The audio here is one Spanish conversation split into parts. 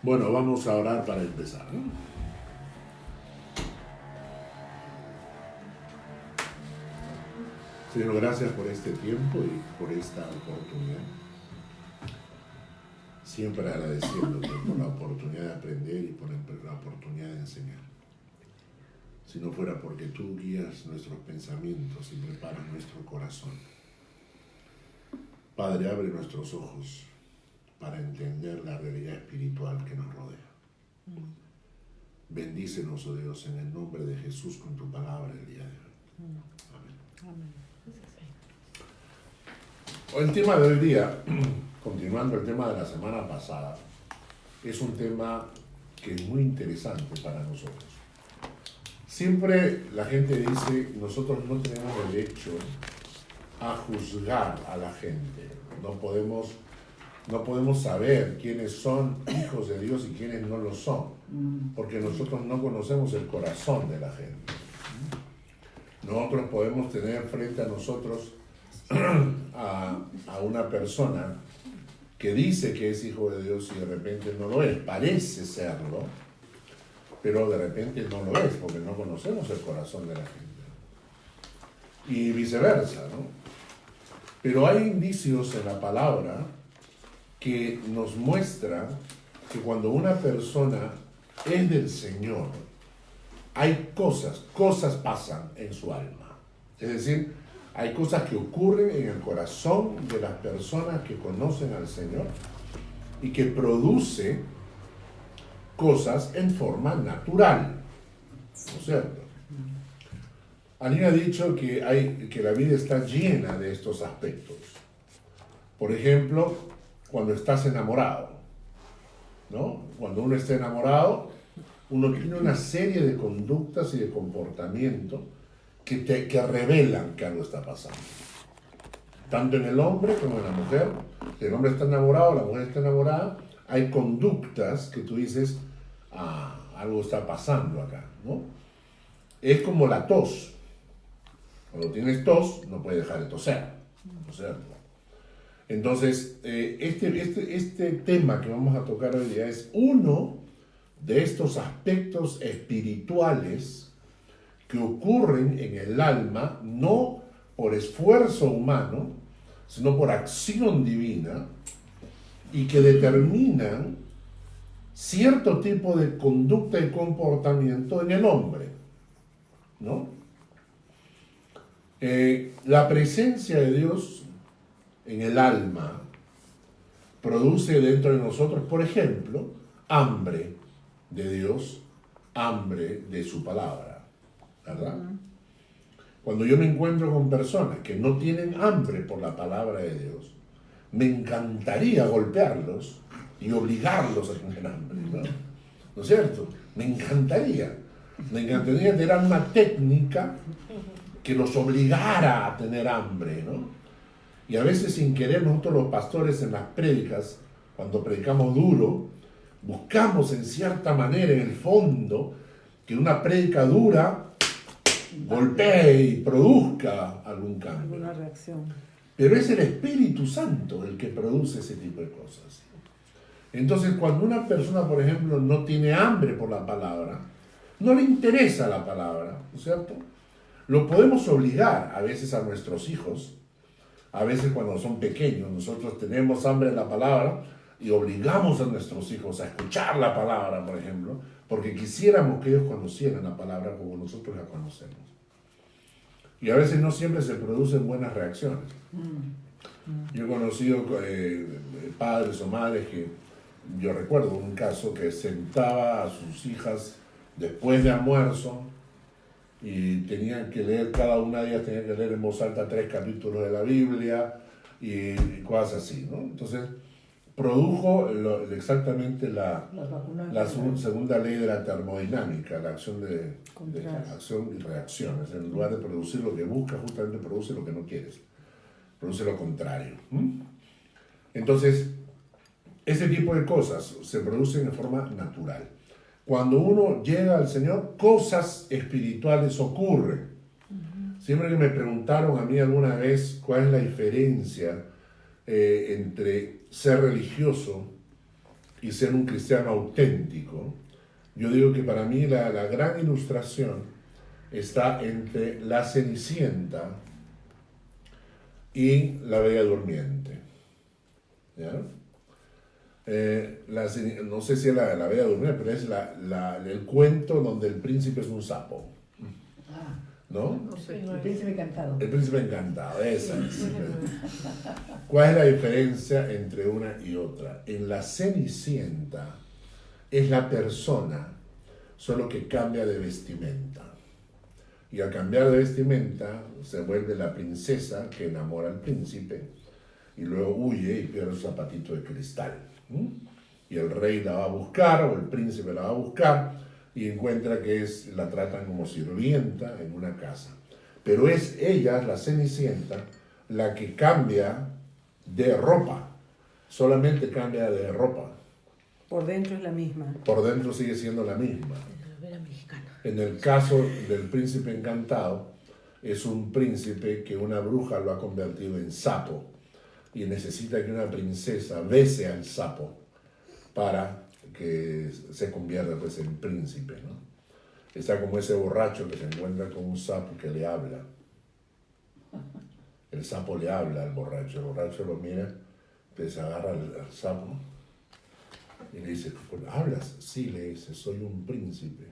Bueno, vamos a orar para empezar, ¿no? Señor, gracias por este tiempo y por esta oportunidad. Siempre agradeciéndote por la oportunidad de aprender y por la oportunidad de enseñar. Si no fuera porque tú guías nuestros pensamientos y preparas nuestro corazón. Padre, abre nuestros ojos para entender la realidad espiritual que nos rodea. Bendícenos, oh Dios, en el nombre de Jesús con tu palabra el día de hoy. Amén. El tema de hoy día, continuando el tema de la semana pasada, es un tema que es muy interesante para nosotros. Siempre la gente dice, nosotros no tenemos derecho a juzgar a la gente. No podemos saber quiénes son hijos de Dios y quiénes no lo son, porque nosotros no conocemos el corazón de la gente. Nosotros podemos tener frente a nosotros a una persona que dice que es hijo de Dios y de repente no lo es, parece serlo, pero de repente no lo es, porque no conocemos el corazón de la gente. Y viceversa, ¿no? Pero hay indicios en la palabra que nos muestra que cuando una persona es del Señor, hay cosas pasan en su alma. Es decir, hay cosas que ocurren en el corazón de las personas que conocen al Señor y que produce cosas en forma natural. ¿No es cierto? Alguien ha dicho que la vida está llena de estos aspectos. Por ejemplo, cuando estás enamorado, ¿no? Cuando uno está enamorado, uno tiene una serie de conductas y de comportamientos que revelan que algo está pasando. Tanto en el hombre como en la mujer. Si el hombre está enamorado, la mujer está enamorada, hay conductas que tú dices, algo está pasando acá, ¿no? Es como la tos. Cuando tienes tos, no puedes dejar de toser, ¿no es cierto? Entonces, este tema que vamos a tocar hoy día es uno de estos aspectos espirituales que ocurren en el alma, no por esfuerzo humano, sino por acción divina, y que determinan cierto tipo de conducta y comportamiento en el hombre, ¿no? La presencia de Dios en el alma produce dentro de nosotros, por ejemplo, hambre de Dios, hambre de su palabra, ¿verdad? Cuando yo me encuentro con personas que no tienen hambre por la palabra de Dios, me encantaría golpearlos y obligarlos a tener hambre, ¿no? ¿No es cierto? Me encantaría tener una técnica que los obligara a tener hambre, ¿no? Y a veces sin querer nosotros los pastores en las prédicas, cuando predicamos duro, buscamos en cierta manera en el fondo que una prédica dura golpee y produzca algún cambio. Alguna reacción. Pero es el Espíritu Santo el que produce ese tipo de cosas. Entonces, cuando una persona, por ejemplo, no tiene hambre por la palabra, no le interesa la palabra, ¿no es cierto? Lo podemos obligar a veces a nuestros hijos, a veces cuando son pequeños, nosotros tenemos hambre en la palabra y obligamos a nuestros hijos a escuchar la palabra, por ejemplo, porque quisiéramos que ellos conocieran la palabra como nosotros la conocemos. Y a veces no siempre se producen buenas reacciones. Yo he conocido padres o madres que, yo recuerdo un caso que sentaba a sus hijas después de almuerzo y tenían que leer, cada una de ellas tenía que leer en voz alta 3 capítulos de la Biblia y cosas así, ¿no? Entonces, produjo exactamente la segunda ley de la termodinámica, la acción de acción y reacciones. En lugar de producir lo que buscas, justamente produce lo que no quieres. Produce lo contrario. Entonces, ese tipo de cosas se producen de forma natural. Cuando uno llega al Señor, cosas espirituales ocurren. Siempre que me preguntaron a mí alguna vez cuál es la diferencia entre ser religioso y ser un cristiano auténtico, yo digo que para mí la gran ilustración está entre la Cenicienta y la Bella Durmiente. ¿Ya? No sé si es la Bella Durmiente, pero es el cuento donde el príncipe es un sapo. ¿No? El príncipe encantado. El príncipe encantado, esa es. ¿Cuál es la diferencia entre una y otra? En la Cenicienta es la persona, solo que cambia de vestimenta. Y al cambiar de vestimenta se vuelve la princesa que enamora al príncipe y luego huye y pierde su zapatito de cristal. Y el rey la va a buscar, o el príncipe la va a buscar, y encuentra que la tratan como sirvienta en una casa. Pero es ella, la Cenicienta, la que cambia de ropa. Solamente cambia de ropa. Por dentro es la misma. Por dentro sigue siendo la misma. En el caso del príncipe encantado, es un príncipe que una bruja lo ha convertido en sapo y necesita que una princesa bese al sapo para que se convierta pues en príncipe, ¿no? Está como ese borracho que se encuentra con un sapo que le habla. El sapo le habla al borracho, el borracho lo mira, pues agarra al sapo y le dice, ¿hablas? Sí, le dice, soy un príncipe.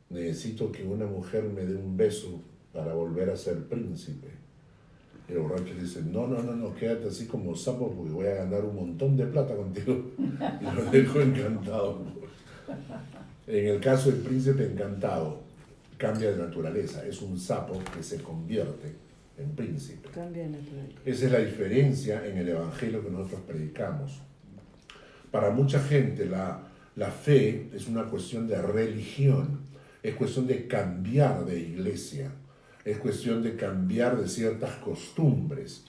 Necesito que una mujer me dé un beso para volver a ser príncipe. Y el borracho le dice, no, quédate así como sapo porque voy a ganar un montón de plata contigo. Y lo dejo encantado. En el caso del príncipe encantado, cambia de naturaleza. Es un sapo que se convierte en príncipe. Cambia de naturaleza. Esa es la diferencia en el evangelio que nosotros predicamos. Para mucha gente la fe es una cuestión de religión, es cuestión de cambiar de iglesia. Es cuestión de cambiar de ciertas costumbres.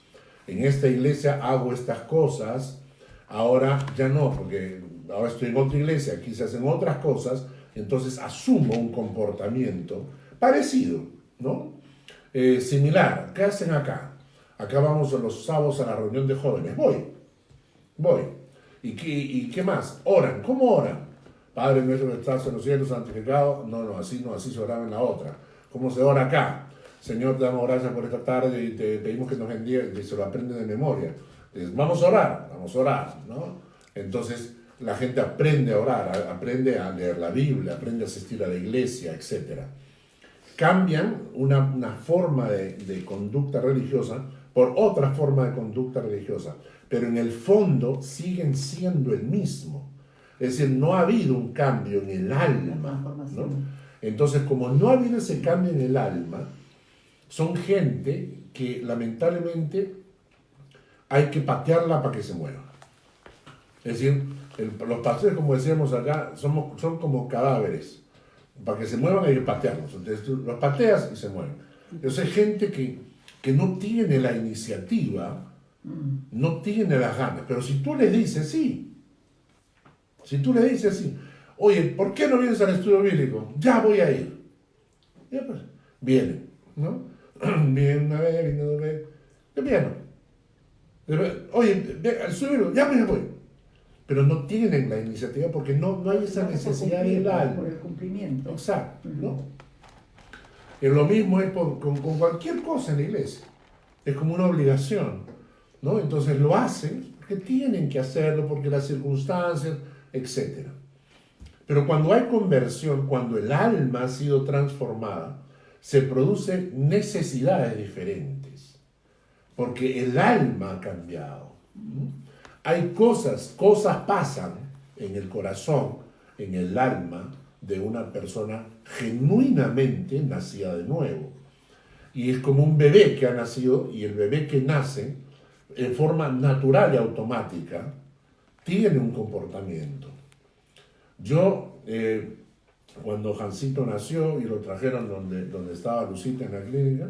En esta iglesia hago estas cosas, ahora ya no, porque ahora estoy en otra iglesia, aquí se hacen otras cosas, entonces asumo un comportamiento parecido, ¿no? Similar. ¿Qué hacen acá? Acá vamos los sábados a la reunión de jóvenes. Voy. ¿Y qué más? Oran. ¿Cómo oran? Padre nuestro que estás en los cielos, santificado. No, así se oraba en la otra. ¿Cómo se ora acá? Señor, te damos gracias por esta tarde y te pedimos que nos bendiga, y se lo aprenden de memoria. Entonces, vamos a orar, ¿no? Entonces, la gente aprende a orar, aprende a leer la Biblia, aprende a asistir a la iglesia, etc. Cambian una forma de conducta religiosa por otra forma de conducta religiosa, pero en el fondo siguen siendo el mismo. Es decir, no ha habido un cambio en el alma, ¿no? Entonces, como no ha habido ese cambio en el alma, son gente que lamentablemente hay que patearla para que se mueva. Es decir, los pastores, como decíamos acá, son como cadáveres. Para que se muevan hay que patearlos. Entonces tú los pateas y se mueven. Entonces hay gente que no tiene la iniciativa, no tiene las ganas. Pero si tú le dices sí, oye, ¿por qué no vienes al estudio bíblico? Ya voy a ir. Ya pues, viene, ¿no? Viene una vez, viene dos veces. ¿Qué piano? Oye, al estudio bíblico, ya me voy. Pero no tienen la iniciativa porque no hay esa necesidad del alma. Por el cumplimiento. Exacto, ¿no? Y lo mismo es con cualquier cosa en la iglesia. Es como una obligación, ¿no? Entonces lo hacen porque tienen que hacerlo, porque las circunstancias, etc. Pero cuando hay conversión, cuando el alma ha sido transformada, se producen necesidades diferentes. Porque el alma ha cambiado. Hay cosas pasan en el corazón, en el alma de una persona genuinamente nacida de nuevo. Y es como un bebé que ha nacido, y el bebé que nace en forma natural y automática tiene un comportamiento. Yo, cuando Jancito nació y lo trajeron donde estaba Lucita en la clínica,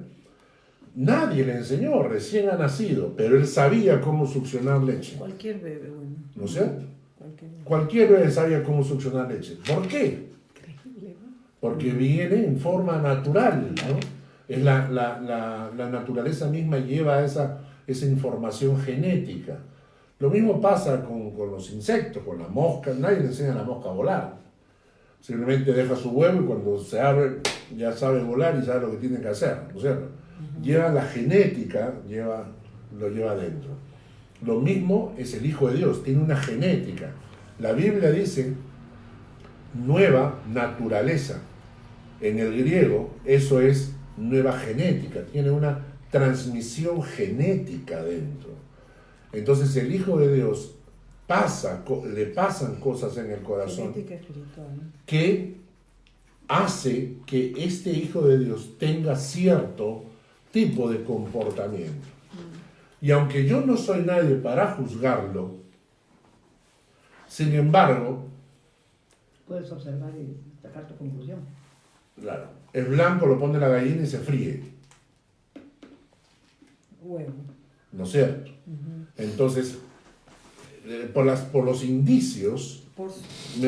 nadie le enseñó, recién ha nacido, pero él sabía cómo succionar leche. Cualquier bebé, bueno. ¿No es cierto? Cualquier bebé sabía cómo succionar leche. ¿Por qué? Porque viene en forma natural, ¿no? Es la naturaleza misma lleva esa información genética. Lo mismo pasa con los insectos, con la mosca. Nadie le enseña a la mosca a volar. Simplemente deja su huevo y cuando se abre ya sabe volar y sabe lo que tiene que hacer, ¿no es cierto? Lleva la genética, lo lleva adentro. Lo mismo es el Hijo de Dios, tiene una genética. La Biblia dice nueva naturaleza. En el griego eso es nueva genética, tiene una transmisión genética dentro. Entonces el Hijo de Dios le pasan cosas en el corazón Genética espiritual. que hace que este Hijo de Dios tenga cierto tipo de comportamiento. Y aunque yo no soy nadie para juzgarlo, sin embargo, Puedes observar y sacar tu conclusión. claro, es blanco, lo pone la gallina y se fríe, Huevo. ¿no es cierto? Entonces, por los indicios, Por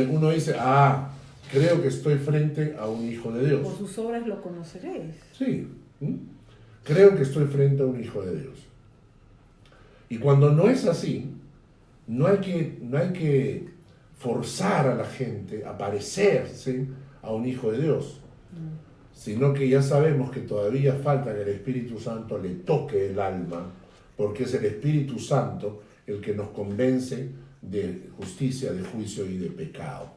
uno dice, creo que estoy frente a un Hijo de Dios. sus obras lo conoceréis. Sí, creo que estoy frente a un Hijo de Dios. Y cuando no es así, no hay que forzar a la gente a parecerse a un Hijo de Dios, sino que ya sabemos que todavía falta que el Espíritu Santo le toque el alma, porque es el Espíritu Santo el que nos convence de justicia, de juicio y de pecado.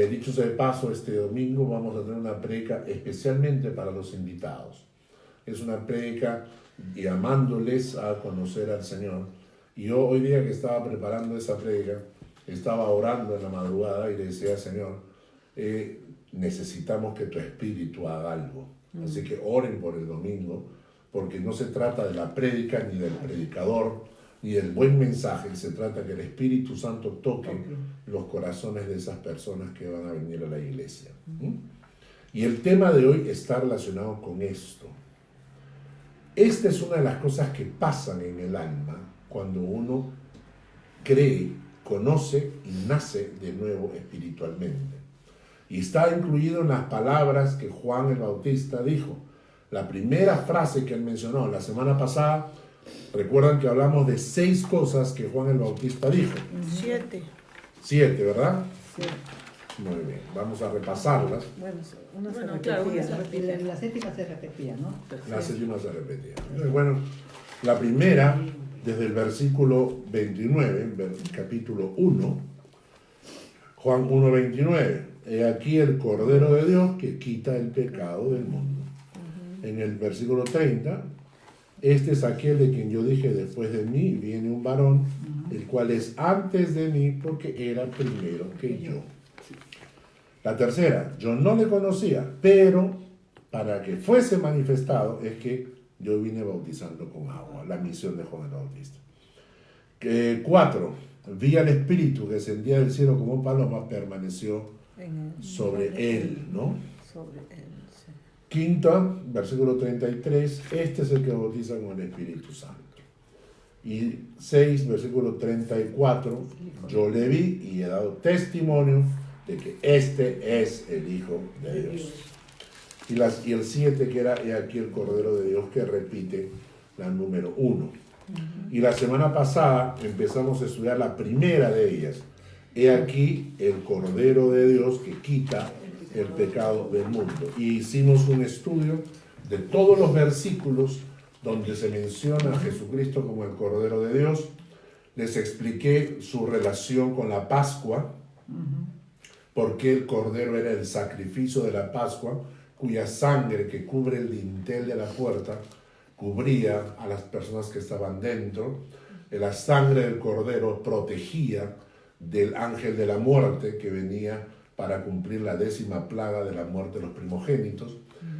Dicho sea de paso, este domingo vamos a tener una prédica especialmente para los invitados. Es una prédica llamándoles a conocer al Señor. Y yo hoy día que estaba preparando esa prédica, estaba orando en la madrugada y le decía, Señor, necesitamos que tu Espíritu haga algo. Así que oren por el domingo, porque no se trata de la prédica ni del predicador, ni del buen mensaje, se trata que el Espíritu Santo toque los corazones de esas personas que van a venir a la iglesia. Y el tema de hoy está relacionado con esto. Esta es una de las cosas que pasan en el alma cuando uno cree, conoce y nace de nuevo espiritualmente. Y está incluido en las palabras que Juan el Bautista dijo. La primera frase que él mencionó la semana pasada, recuerdan que hablamos de 6 cosas que Juan el Bautista dijo. 7, ¿verdad? Sí. Muy bien, vamos a repasarlas. Bueno, una se Bueno, repetía. claro, una se ¿no? repetía. La éticas se repetía, ¿no? La séptima se repetía. Bueno, la primera, desde el versículo 29, capítulo 1, Juan 1:29. He aquí el Cordero de Dios que quita el pecado del mundo. En el versículo 30, este es aquel de quien yo dije, después de mí viene un varón, el cual es antes de mí porque era primero que yo. La tercera, yo no le conocía, pero para que fuese manifestado es que yo vine bautizando con agua, la misión de Juan el Bautista. 4, vi al Espíritu que descendía del cielo como paloma, permaneció sobre él, ¿no? Sobre él, sí. Quinta, versículo 33, este es el que bautiza con el Espíritu Santo. Y 6, versículo 34, yo le vi y he dado testimonio de que este es el Hijo de Dios. Y el 7, que era he aquí el Cordero de Dios, que repite la número 1. Y la semana pasada empezamos a estudiar la primera de ellas. He aquí el Cordero de Dios que quita el pecado del mundo. Y hicimos un estudio de todos los versículos donde se menciona a Jesucristo como el Cordero de Dios. Les expliqué su relación con la Pascua, porque el Cordero era el sacrificio de la Pascua, cuya sangre que cubre el dintel de la puerta cubría a las personas que estaban dentro. La sangre del Cordero protegía del ángel de la muerte que venía para cumplir la 10ª plaga de la muerte de los primogénitos.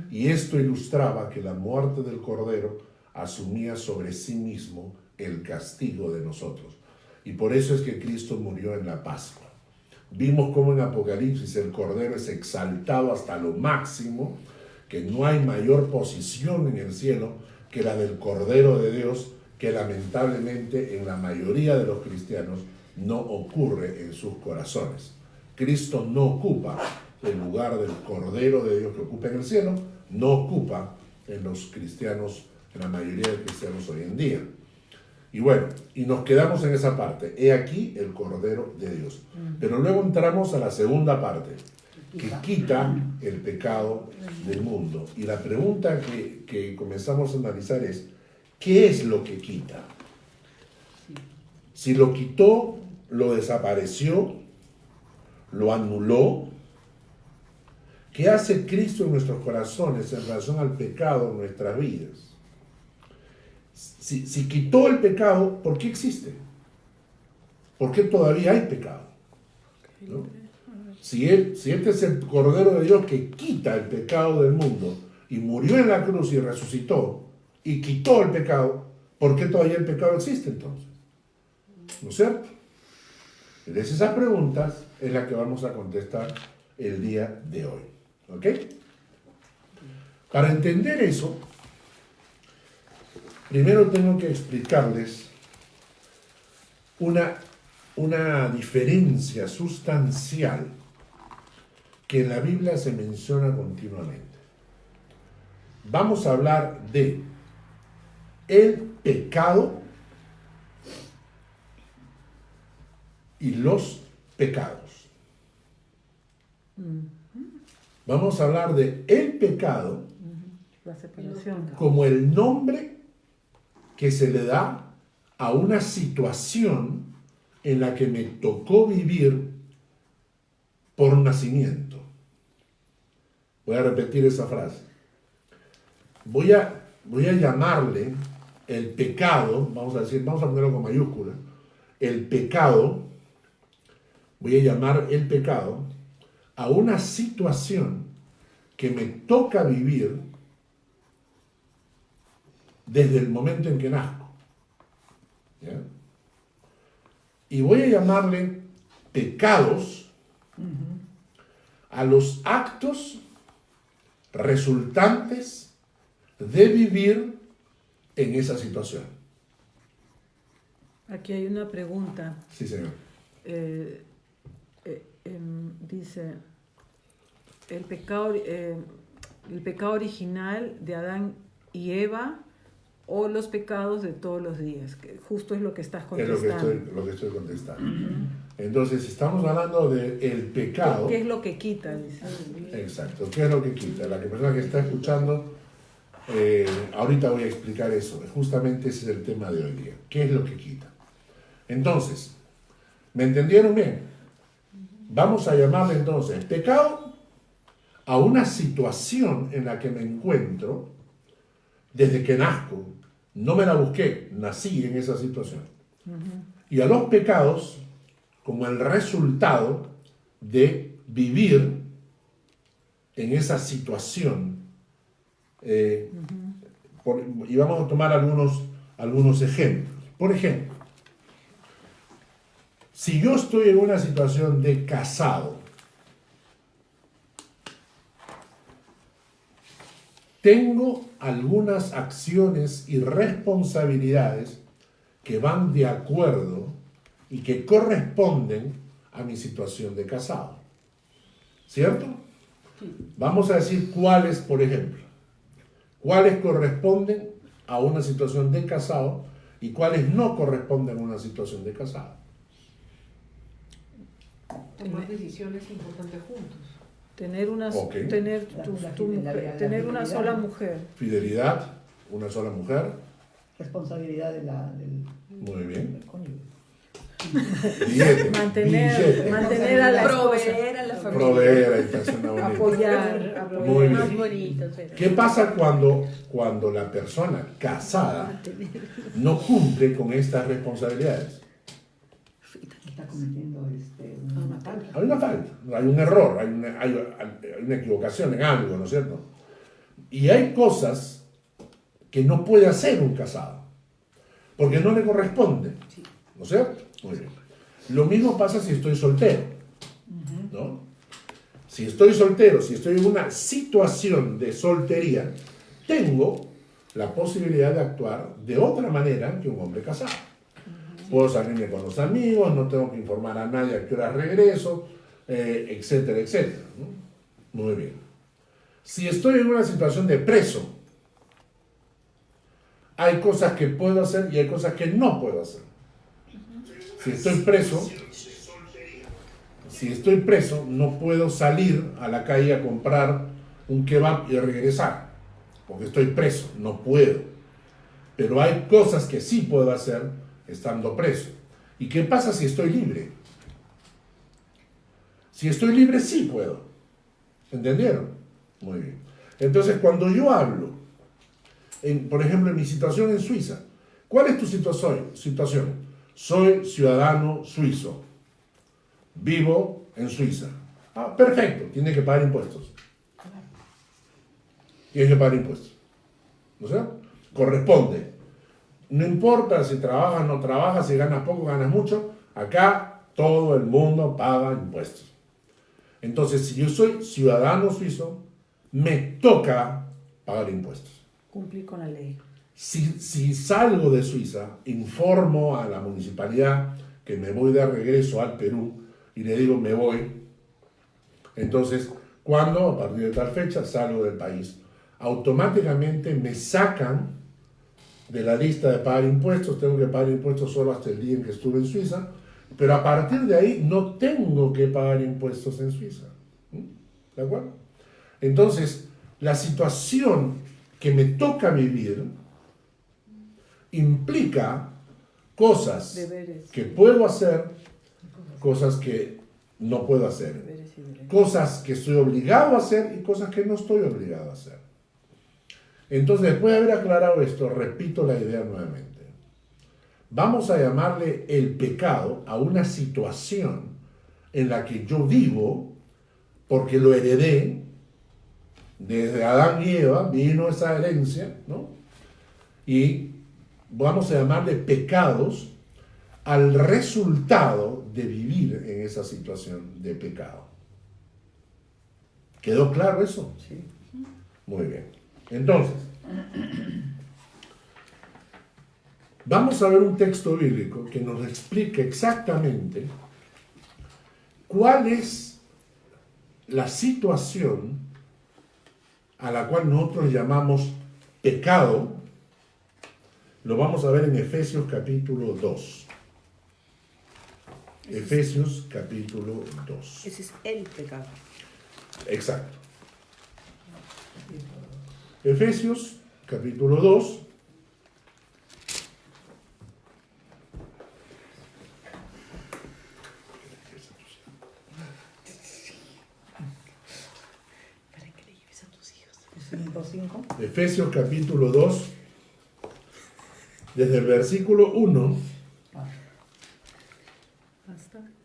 Y esto ilustraba que la muerte del Cordero asumía sobre sí mismo el castigo de nosotros. Y por eso es que Cristo murió en la Pascua. Vimos cómo en Apocalipsis el Cordero es exaltado hasta lo máximo, que no hay mayor posición en el cielo que la del Cordero de Dios, que lamentablemente en la mayoría de los cristianos no ocurre en sus corazones. Cristo no ocupa el lugar del Cordero de Dios que ocupa en el cielo, no ocupa en los cristianos, en la mayoría de cristianos hoy en día. Y bueno, y nos quedamos en esa parte. He aquí el Cordero de Dios. Pero luego entramos a la segunda parte, que quita el pecado del mundo. Y la pregunta que comenzamos a analizar es, ¿qué es lo que quita? Si lo quitó, lo desapareció, lo anuló, ¿qué hace Cristo en nuestros corazones en relación al pecado en nuestras vidas? Si quitó el pecado, ¿por qué existe? ¿Por qué todavía hay pecado? ¿No? Si este es el Cordero de Dios que quita el pecado del mundo y murió en la cruz y resucitó y quitó el pecado, ¿por qué todavía el pecado existe entonces? ¿No es cierto? Entonces esas preguntas es la que vamos a contestar el día de hoy. ¿Ok? Para entender eso, primero tengo que explicarles una diferencia sustancial que en la Biblia se menciona continuamente. Vamos a hablar de el pecado y los pecados. Vamos a hablar de el pecado La separación. como el nombre que se le da a una situación en la que me tocó vivir por nacimiento. Voy a repetir esa frase. Voy a llamarle el pecado, vamos a ponerlo con mayúscula, el pecado, voy a llamar el pecado a una situación que me toca vivir desde el momento en que nazco. ¿Ya? Y voy a llamarle pecados a los actos resultantes de vivir en esa situación. Aquí hay una pregunta. Sí, señor. Dice, el pecado original de Adán y Eva o los pecados de todos los días, que justo es lo que estás contestando. Es lo que estoy contestando. Entonces, estamos hablando del pecado. ¿Qué es lo que quita? Dice. Exacto, ¿qué es lo que quita? La persona que está escuchando, ahorita voy a explicar eso. Justamente ese es el tema de hoy día. ¿Qué es lo que quita? Entonces, ¿me entendieron bien? Vamos a llamarle entonces pecado a una situación en la que me encuentro desde que nazco. No me la busqué, nací en esa situación. Y a los pecados como el resultado de vivir en esa situación. Y vamos a tomar algunos ejemplos. Por ejemplo, si yo estoy en una situación de casado, tengo algunas acciones y responsabilidades que van de acuerdo y que corresponden a mi situación de casado. ¿Cierto? Vamos a decir cuáles, por ejemplo, cuáles corresponden a una situación de casado y cuáles no corresponden a una situación de casado. Tomar decisiones importantes juntos. Tener una, Ok. tener La tener una fidelidad. sola mujer. Fidelidad, una sola mujer. Responsabilidad del Muy bien. cónyuge. Billete, Mantener a la esposa. Proveer a la familia. proveer, ahí está, suena bonito. Apoyar. Muy Más bien. bonito, pero. ¿Qué pasa cuando la persona casada no cumple con estas responsabilidades? Está cometiendo una falta. Hay una falta, hay un error, hay una equivocación en algo, ¿no es cierto? Y hay cosas que no puede hacer un casado, porque no le corresponde, ¿no es cierto? Muy bien. Lo mismo pasa si estoy soltero, ¿no? Si estoy soltero, si estoy en una situación de soltería, tengo la posibilidad de actuar de otra manera que un hombre casado. Puedo salirme con los amigos, no tengo que informar a nadie a qué hora regreso, etcétera, etcétera, ¿no? Muy bien. Si estoy en una situación de preso, hay cosas que puedo hacer y hay cosas que no puedo hacer. Si estoy preso, no puedo salir a la calle a comprar un kebab y regresar, porque estoy preso, no puedo. Pero hay cosas que sí puedo hacer estando preso. ¿Y qué pasa si estoy libre? Si estoy libre, sí puedo. ¿Entendieron? Muy bien. Entonces, cuando yo hablo, por ejemplo, en mi situación en Suiza, ¿cuál es tu situación? Soy ciudadano suizo. Vivo en Suiza. Ah, perfecto. Tiene que pagar impuestos. Tienes que pagar impuestos. ¿No sé? Corresponde. No importa si trabajas, no trabajas, si ganas poco, ganas mucho. Acá todo el mundo paga impuestos. Entonces, si yo soy ciudadano suizo, me toca pagar impuestos. Cumplir con la ley. Si salgo de Suiza, informo a la municipalidad que me voy de regreso al Perú y le digo me voy. Entonces, cuando a partir de tal fecha salgo del país, automáticamente me sacan de la lista de pagar impuestos. Tengo que pagar impuestos solo hasta el día en que estuve en Suiza, pero a partir de ahí no tengo que pagar impuestos en Suiza. ¿De acuerdo? Entonces, la situación que me toca vivir implica cosas Deberes. que puedo hacer, cosas que no puedo hacer, Deberes y derechos. cosas que estoy obligado a hacer y cosas que no estoy obligado a hacer. Entonces, después de haber aclarado esto, repito la idea nuevamente. Vamos a llamarle el pecado a una situación en la que yo vivo porque lo heredé. Desde Adán y Eva vino esa herencia, ¿no? Y vamos a llamarle pecados al resultado de vivir en esa situación de pecado. ¿Quedó claro eso? Sí. Muy bien. Entonces, vamos a ver un texto bíblico que nos explique exactamente cuál es la situación a la cual nosotros llamamos pecado. Lo vamos a ver en Efesios capítulo 2. Efesios capítulo 2. Ese es el pecado. Exacto. Efesios capítulo 2. ¿Para qué le lleves a tus hijos? 5:5. Efesios capítulo 2, desde el versículo 1,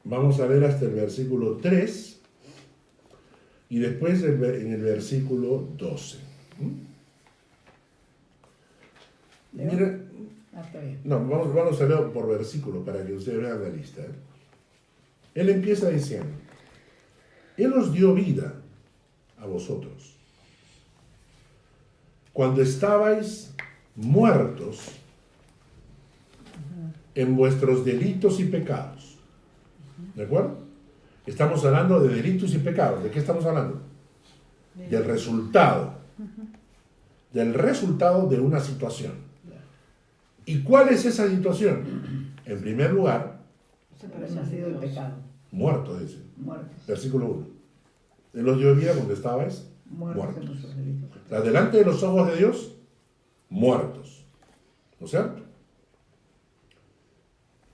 vamos a ver hasta el versículo 3 y después en el versículo 12. Mira, Está bien. no, vamos a leer por versículo para que ustedes vean la lista. Él empieza diciendo, Él os dio vida a vosotros cuando estabais muertos en vuestros delitos y pecados. ¿De acuerdo? Estamos hablando de delitos y pecados. ¿De qué estamos hablando? Del resultado. Del resultado de una situación. ¿Y cuál es esa situación? En primer lugar, Haber nacido en pecado. muerto, dice. Muertos. Versículo 1. Él os dio vida cuando estabais Muertos en muertos. nuestros delitos. O sea, delante de los ojos de Dios, muertos. ¿No es cierto?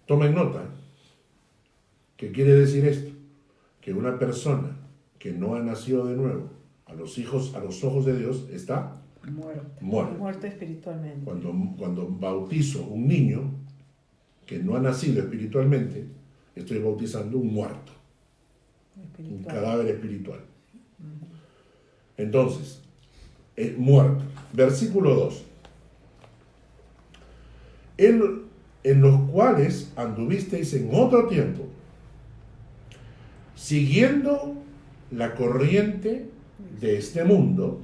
Tomen nota. ¿Qué quiere decir esto? Que una persona que no ha nacido de nuevo a los ojos de Dios está Muerto. muerto. Muerte espiritualmente. Cuando bautizo un niño que no ha nacido espiritualmente, estoy bautizando un muerto, un cadáver espiritual. Entonces, muerto. Versículo 2. En los cuales anduvisteis en otro tiempo, siguiendo la corriente de este mundo,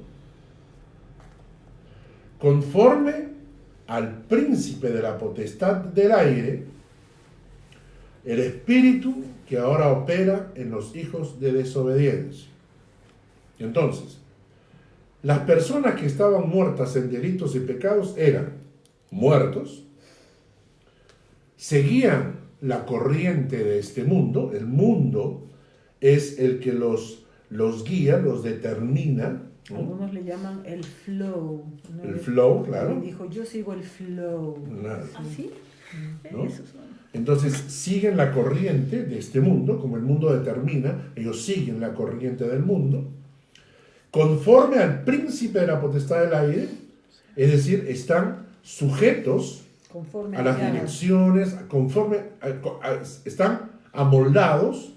conforme al príncipe de la potestad del aire, el espíritu que ahora opera en los hijos de desobediencia. Entonces, las personas que estaban muertas en delitos y pecados eran muertos, seguían la corriente de este mundo. El mundo es el que los guía, los determina. ¿No? Algunos le llaman el flow. ¿No? El flow, claro. Y dijo, yo sigo el flow. ¿Así? ¿No? Esos son. Entonces siguen la corriente de este mundo, como el mundo determina, ellos siguen la corriente del mundo, conforme al príncipe de la potestad del aire, es decir, están sujetos Conforme a las ya- direcciones, están amoldados,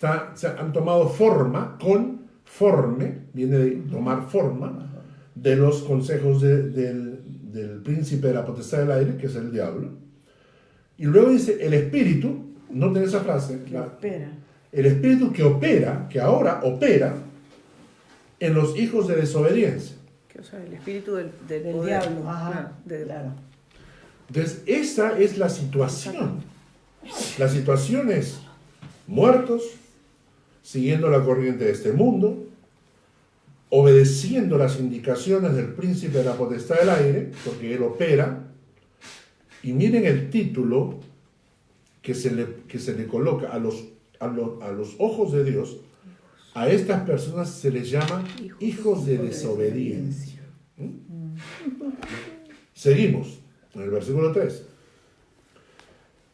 han tomado forma, conforme, viene de tomar forma, de los consejos del príncipe de la potestad del aire, que es el diablo. Y luego dice, el espíritu, noten esa frase, que opera. el espíritu que opera, que ahora opera en los hijos de desobediencia. Que, o sea, el espíritu del Del poder. diablo. Ajá, de- claro. Entonces, esa es la situación. La situación es muertos, siguiendo la corriente de este mundo, obedeciendo las indicaciones del príncipe de la potestad del aire, porque él opera. Y miren el título que se le coloca a los ojos de Dios. A estas personas se les llama hijos de desobediencia. Seguimos en el versículo 3.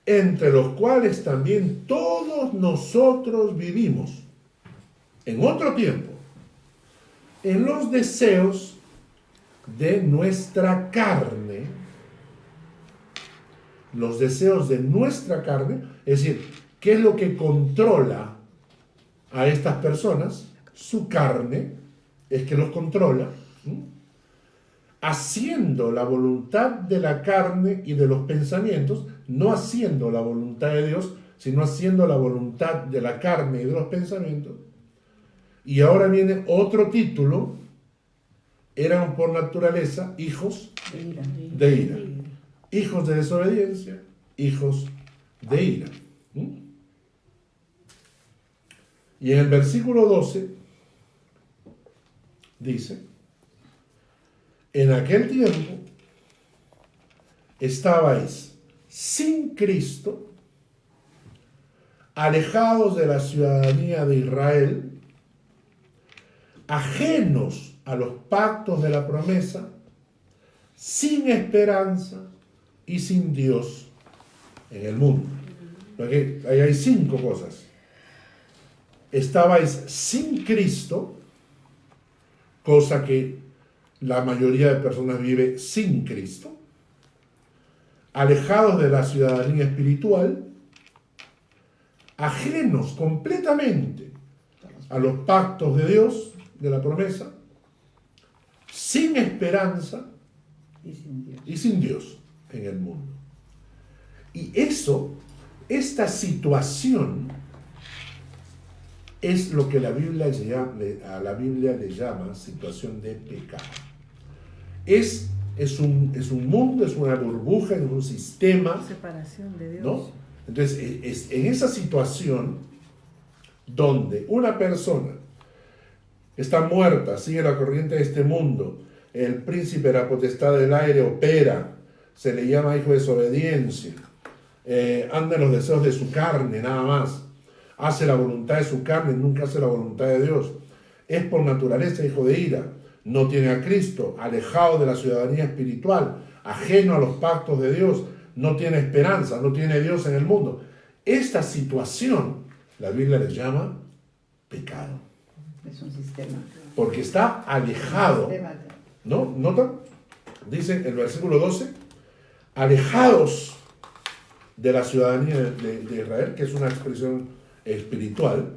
Entre los cuales también todos nosotros vivimos en otro tiempo, en los deseos de nuestra carne. Los deseos de nuestra carne, es decir, ¿qué es lo que controla a estas personas? Su carne es que los controla, haciendo la voluntad de la carne y de los pensamientos, no haciendo la voluntad de Dios, sino haciendo la voluntad de la carne y de los pensamientos. Y ahora viene otro título: eran por naturaleza hijos de ira. Hijos de desobediencia, hijos de ira. Y en el versículo 12 dice, en aquel tiempo estabais sin Cristo, alejados de la ciudadanía de Israel, ajenos a los pactos de la promesa, sin esperanza y sin Dios en el mundo. Porque ahí hay 5 cosas. Estabais sin Cristo, cosa que la mayoría de personas vive sin Cristo, alejados de la ciudadanía espiritual, ajenos completamente a los pactos de Dios, de la promesa, sin esperanza y sin Dios en el mundo. Y esta situación es lo que a la Biblia le llama situación de pecado. Es un mundo, es una burbuja, es un sistema, Separación de Dios. ¿no? Entonces, es en esa situación donde una persona está muerta, sigue la corriente de este mundo, el príncipe de la potestad del aire opera, se le llama hijo de desobediencia, anda en los deseos de su carne nada más, hace la voluntad de su carne, nunca hace la voluntad de Dios, es por naturaleza hijo de ira, no tiene a Cristo, alejado de la ciudadanía espiritual, ajeno a los pactos de Dios, no tiene esperanza, no tiene Dios en el mundo. Esta situación la Biblia le llama pecado, Es un sistema. porque está alejado, ¿no? ¿Notan? Dice el versículo 12, alejados de la ciudadanía de Israel, que es una expresión espiritual,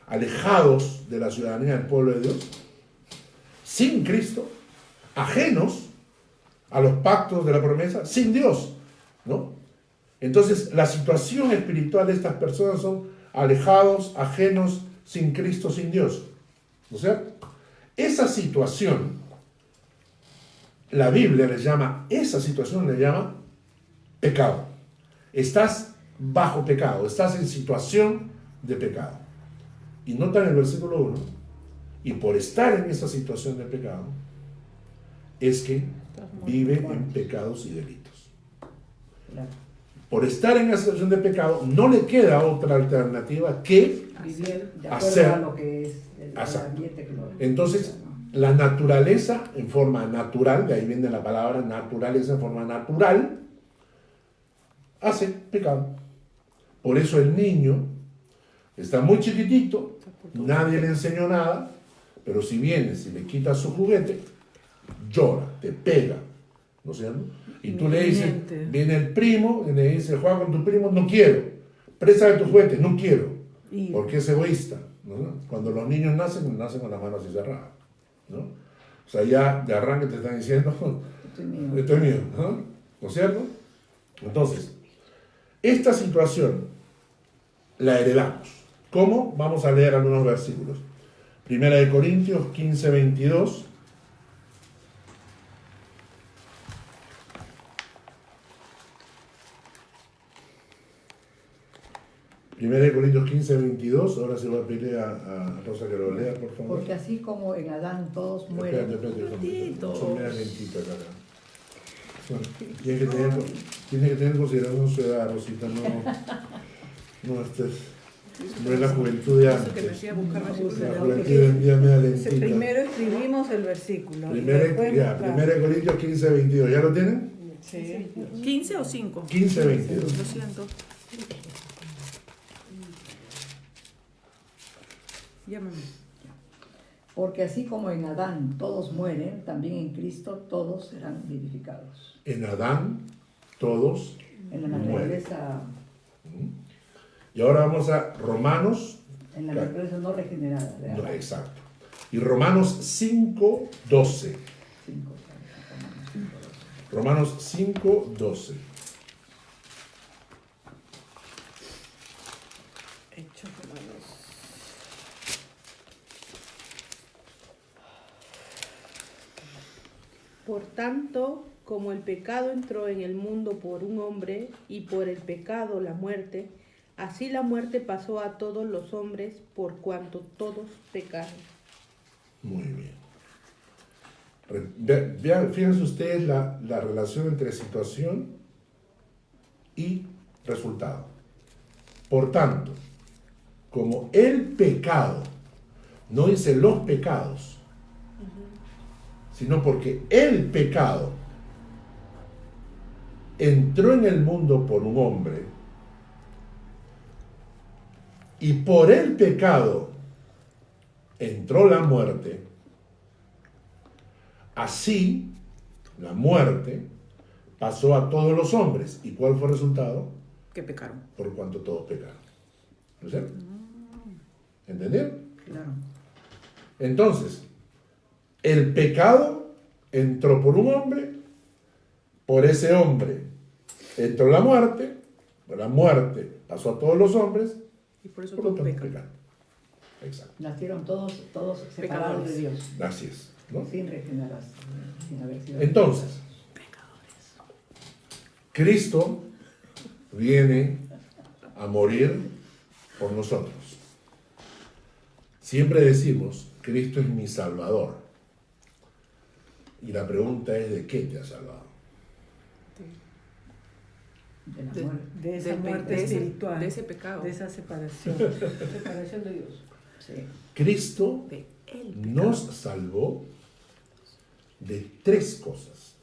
alejados de la ciudadanía del pueblo de Dios, sin Cristo, ajenos a los pactos de la promesa, sin Dios, ¿no? Entonces, la situación espiritual de estas personas son alejados, ajenos, sin Cristo, sin Dios. ¿No es cierto? Esa situación, la Biblia esa situación le llama pecado. Estás bajo pecado, estás en situación de pecado. Y notan el versículo 1, y por estar en esa situación de pecado, es que vive en pecados y delitos. Claro. Por estar en la situación de pecado, no le queda otra alternativa que Vivir de acuerdo hacer. a lo que es el Exacto. ambiente que lo... Entonces, la naturaleza en forma natural, de ahí viene la palabra naturaleza en forma natural, hace pecado. Por eso el niño está muy chiquitito, nadie le enseñó nada, pero si vienes y le quitas su juguete, llora, te pega, ¿no es cierto? Y tú le dices, Miente. viene el primo y le dice, juega con tu primo, no quiero, préstame tu juguete, no quiero, Y porque es egoísta, ¿no? Cuando los niños nacen con la mano así cerrada, ¿no? O sea, ya de arranque te están diciendo, Estoy mío. esto es mío, ¿no es cierto? Entonces, esta situación la heredamos. ¿Cómo? Vamos a leer algunos versículos. Primera de Corintios 15, 22. Primera de Corintios 15, 22. Ahora se va a pedir a Rosa que lo lea, por favor. Porque así como en Adán todos mueren, Espérate. Son media lentita acá. Bueno, tiene que tener en consideración su edad, Rosita. No es la juventud de Eso que me antes. hacía buscar La versículos. juventud de un día media lentita. primero escribimos el versículo. y Primera después buscamos. de Corintios 15, 22. ¿Ya lo tienen? Sí. ¿15 o 5? 15, 22. Lo siento. Llámame. porque así como en Adán todos mueren, también en Cristo todos serán vivificados. En Adán todos En la mueren. naturaleza, Y ahora vamos a Romanos. en la naturaleza no regenerada. de No, Adán. exacto. Y Romanos 5, 12. Cinco, Romanos 5, 12. Hechos Romanos. Por tanto, como el pecado entró en el mundo por un hombre y por el pecado la muerte, así la muerte pasó a todos los hombres por cuanto todos pecaron. Muy bien. Fíjense ustedes la relación entre situación y resultado. Por tanto, como el pecado, no dice los pecados, sino porque el pecado entró en el mundo por un hombre y por el pecado entró la muerte, así la muerte pasó a todos los hombres. ¿Y cuál fue el resultado? Que pecaron. Por cuanto todos pecaron. ¿No es cierto? ¿Entendieron? claro. Entonces, el pecado entró por un hombre, por ese hombre entró la muerte pasó a todos los hombres, Y por eso por lo todos tanto pecan. pecaron. Exacto. Nacieron todos separados Pecadores. de Dios, Así es, ¿no? sin regeneración, sin haber sido Entonces, Cristo viene a morir por nosotros. Siempre decimos, Cristo es mi Salvador. Y la pregunta es, ¿de qué te ha salvado? de la De- muerte. De esa Del pe- muerte de ese- espiritual. de ese pecado. De esa separación. Separación de Dios. Sí. Cristo De el pecado. nos salvó de tres cosas.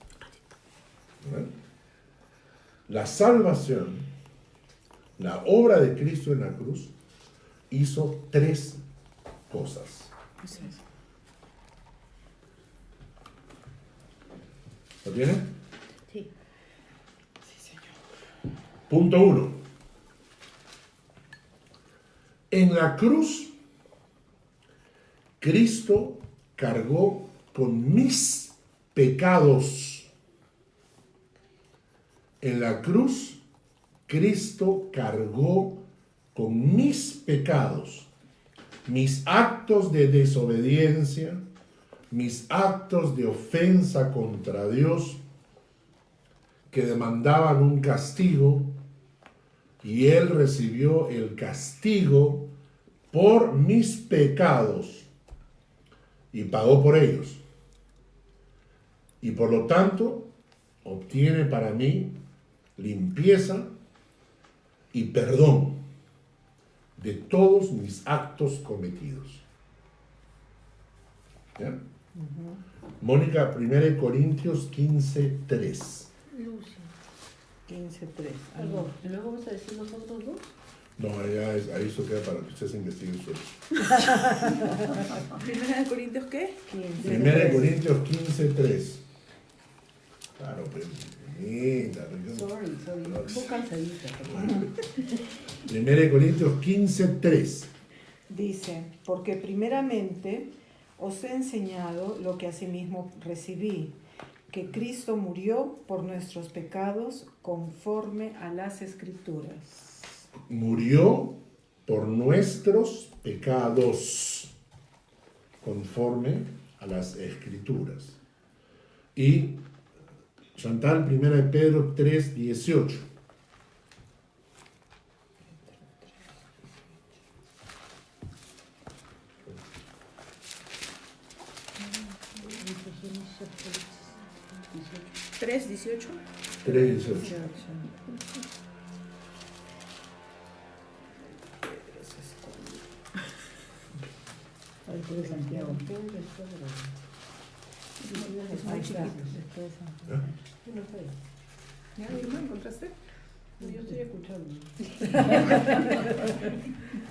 ¿No? La salvación, la obra de Cristo en la cruz, hizo tres cosas. Así es. ¿Lo tienen? Sí. Punto 1. En la cruz, Cristo cargó con mis pecados. En la cruz, Cristo cargó con mis pecados, mis actos de desobediencia, mis actos de ofensa contra Dios, que demandaban un castigo, y Él recibió el castigo por mis pecados y pagó por ellos. y por lo tanto obtiene para mí limpieza y perdón de todos mis actos cometidos. ¿Ya? Mónica, 1 Corintios 15:3. Lucy. 15:3. Algo. ¿Y luego vas a decir los otros dos? No, ahí eso queda para que ustedes investiguen solo. ¿Primera de Corintios qué? 1 Corintios 15:3. Claro, pues. Mira, Sorry. Un poco cansadita. 1 Corintios 15:3. Dice, porque primeramente os he enseñado lo que asimismo recibí, que Cristo murió por nuestros pecados conforme a las Escrituras. Murió por nuestros pecados conforme a las Escrituras. Y Chantal, 1 de Pedro 3:18. ¿3, 18? 3:18. Ahí puede Santiago. Ahí está. ¿Ya lo encontraste? Yo estoy escuchando.